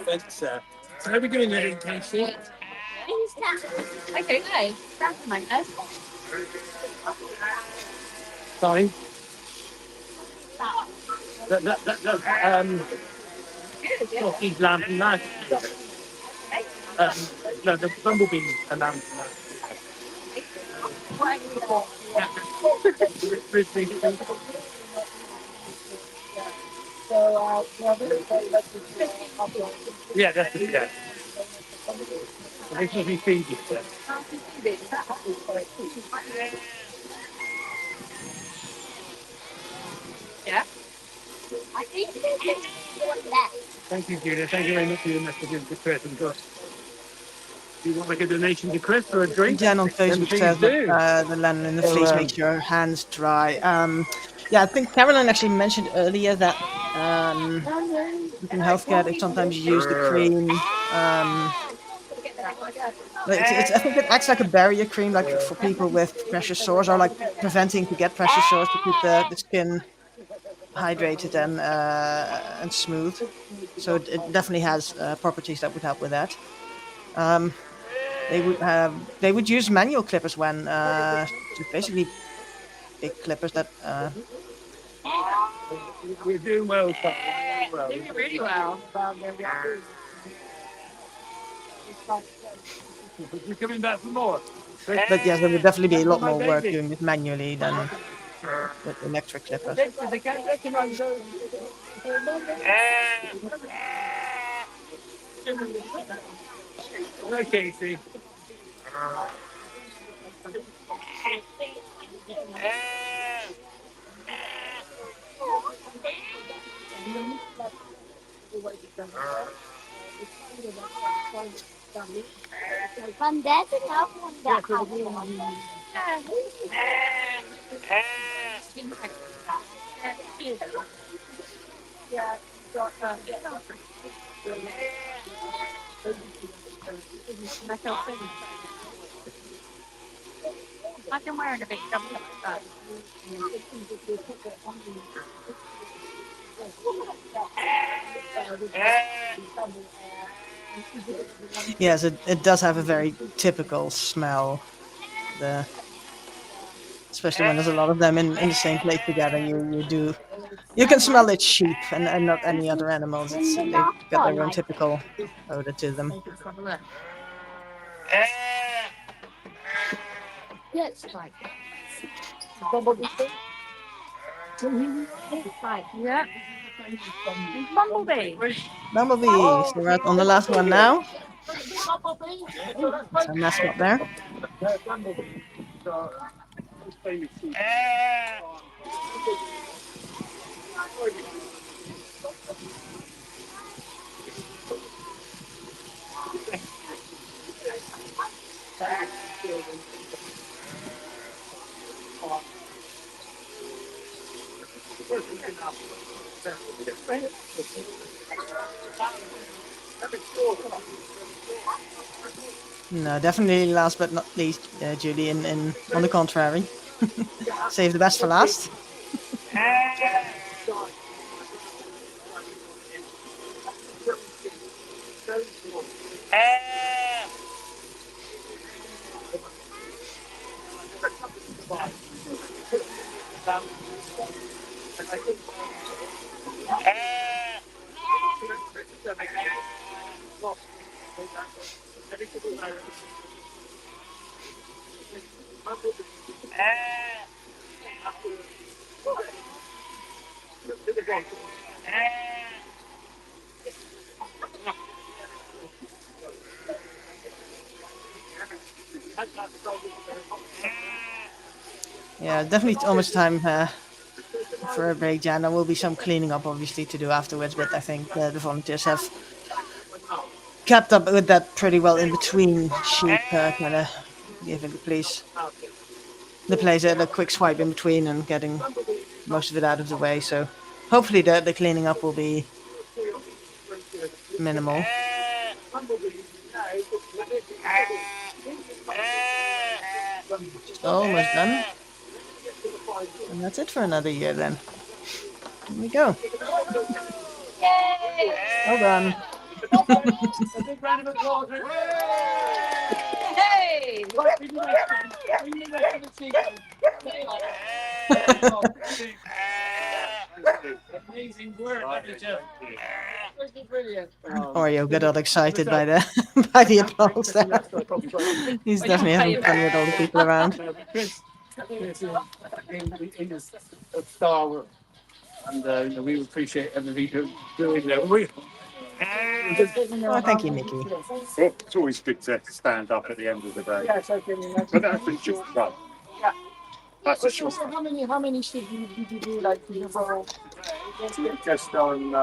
Thanks, so how are we doing there in Casey? I don't know. That's my nose. Fine. Not these lamp and that. No, the bumblebee lamp and that. Yeah, that's it, yeah. This will be Phoebe. Yeah. Thank you, Julia. Thank you very much for your messages to Chris and Gus. If you want to make a donation to Chris for a drink, Jan on then Facebook please says that do. the lemon in the So, fleece makes your hands dry. Yeah, I think Caroline actually mentioned earlier that in healthcare they sometimes use the cream. I think it acts like a barrier cream, like for people with pressure sores, or like preventing to get pressure sores to keep the skin hydrated and smooth. So it definitely has properties that would help with that. Um, they would use manual clippers when just basically big clippers that. We're doing well, Tom. We're doing Doing really well. well. You're coming back for more? But yes, there would definitely be a lot My more work baby. doing this manually than with electric clippers. They can't recognise those. Okay, see. Van Dad is ook van de I can wear it a bit jumpy like that. Yes, it does have a very typical smell. Especially when there's a lot of them in the same place together, you can smell it's sheep and not any other animals. They've got their own typical odor to them. Yeah, it's like yeah. Bumblebee. Bumblebee, so we're on the last one now. That's our mascot there. No, definitely last but not least, Julie. In on the contrary, save the best for last. Yeah, definitely almost time for a break, Jan. There will be some cleaning up, obviously, to do afterwards, but I think the volunteers have kept up with that pretty well in between sheep, kind of giving the place a quick swipe in between and getting most of it out of the way. So hopefully the cleaning up will be minimal. Just almost done. And that's it for another year then. Here we go. Well done. Hey! Amazing work, Oreo got all excited by the by the applause there. He's definitely having fun with all the people around. Chris is in a star, and we appreciate everything doing there. Oh, thank you, Mickey. It's always good to stand up at the end of the day. But that's a short run. That's a short run. How many sheep did you do like in a row? Just on,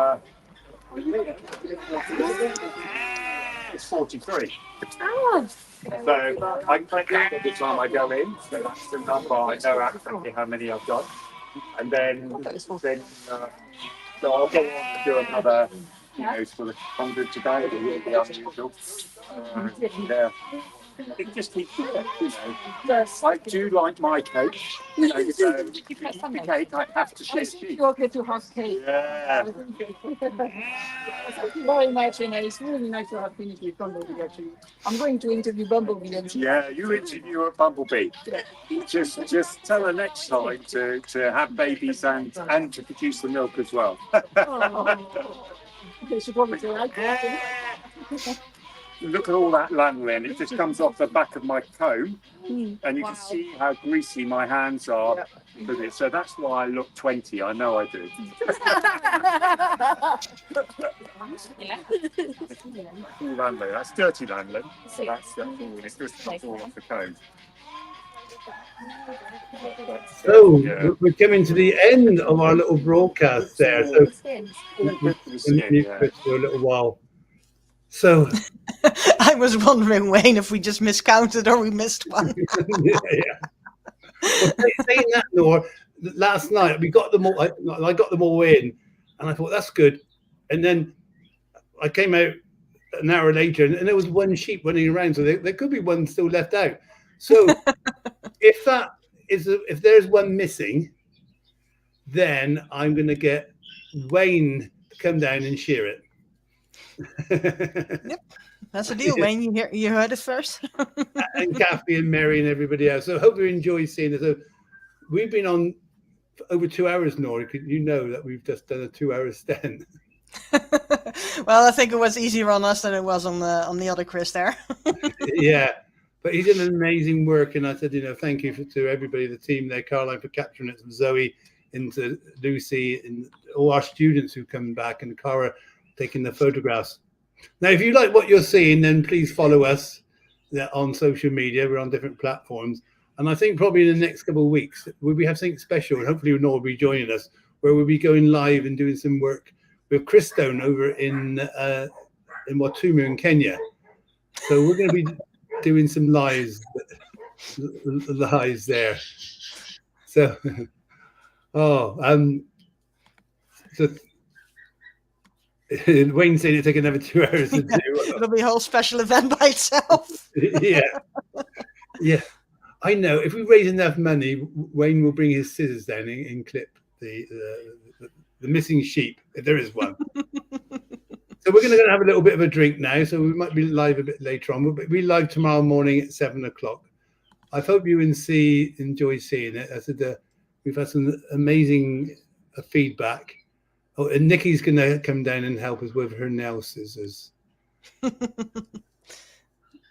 it's 43. Oh, So I click that every time I go in. So that's the number. I know exactly how many I've got. And then so I'll go on and do another, sort of 100 today. It will be unusual. Yeah. it just keeps going, you know. I do like my cake. And so to eat the cake, I have to share sheep. You're good to have cake. Yeah. Thank you very much, and it's really nice to have finished with Bumblebee. Actually, I'm going to interview Bumblebee. And Yeah, you interview a bumblebee. Just tell her next time to have babies and to produce the milk as well. They should probably say Look at all that lanolin. It just comes off the back of my comb, and you can see how greasy my hands are with it. So that's why I look 20. I know I do. All lanolin. That's dirty lanolin. So that's all. It just comes all off the comb. So we're coming to the end of our little broadcast there. So we'll mute Chris for a little while. So I was wondering, Wayne, if we just miscounted or we missed one. yeah. Well, saying that, Nor, last night we got them all. I got them all in, and I thought that's good. And then I came out an hour later, and there was one sheep running around, so there could be one still left out. So if there's one missing, then I'm going to get Wayne to come down and shear it. Yep, that's a deal, Wayne. You heard it first. And Kathy and Mary and everybody else. So I hope you enjoy seeing it. So we've been on for over 2 hours, Nora. You know that we've just done a 2-hour stint. Well, I think it was easier on us than it was on the other Chris there. Yeah, but he did an amazing work, and I said, thank you to everybody, the team there, Caroline for capturing it, and Zoe, and to Lucy, and all our students who come back, and Cara taking the photographs. Now, if you like what you're seeing, then please follow us on social media. We're on different platforms, and I think probably in the next couple of weeks we'll have something special, and hopefully Nora will be joining us, where we'll be going live and doing some work with Chris Stone over in Watumu in Kenya. So we're going to be doing some lives there. So, so Wayne said it'd take another 2 hours to do. It'll be a whole special event by itself. Yeah. I know. If we raise enough money, Wayne will bring his scissors down and clip the missing sheep, if there is one. So we're going to have a little bit of a drink now. So we might be live a bit later on. We'll be live tomorrow morning at 7 o'clock. I hope you enjoy seeing it. I said we've had some amazing feedback. Oh, and Nikki's going to come down and help us with her nail scissors.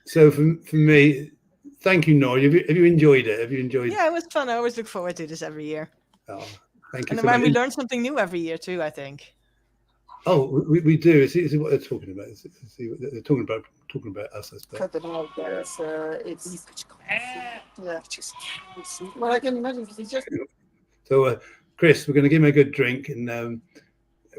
So for me, thank you, Nora. Have you enjoyed it? Yeah, it was fun. I always look forward to this every year. Oh, thank you. And we learn something new every year too, I think. Oh, we do. See what they're talking about. See what they're talking about us. I suppose. cut it out. It's yeah. Well, I can imagine because it's just. So, Chris, we're going to give him a good drink, and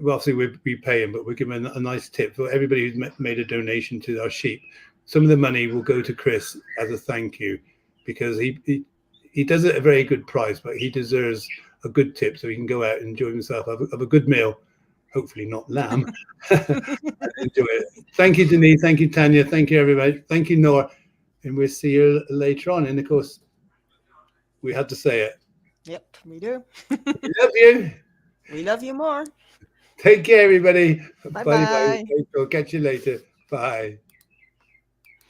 well, obviously we'll pay him, but we'll give him a nice tip for everybody who's made a donation to our sheep. Some of the money will go to Chris as a thank you, because he does it at a very good price, but he deserves a good tip so he can go out and enjoy himself, have a good meal, hopefully not lamb. Enjoy it. Thank you, Denise. Thank you, Tanya. Thank you, everybody. Thank you, Nora. And we'll see you later on. And of course, we had to say it. Yep, we do. We love you. We love you more. Take care, everybody. Bye-bye. We'll catch you later. Bye.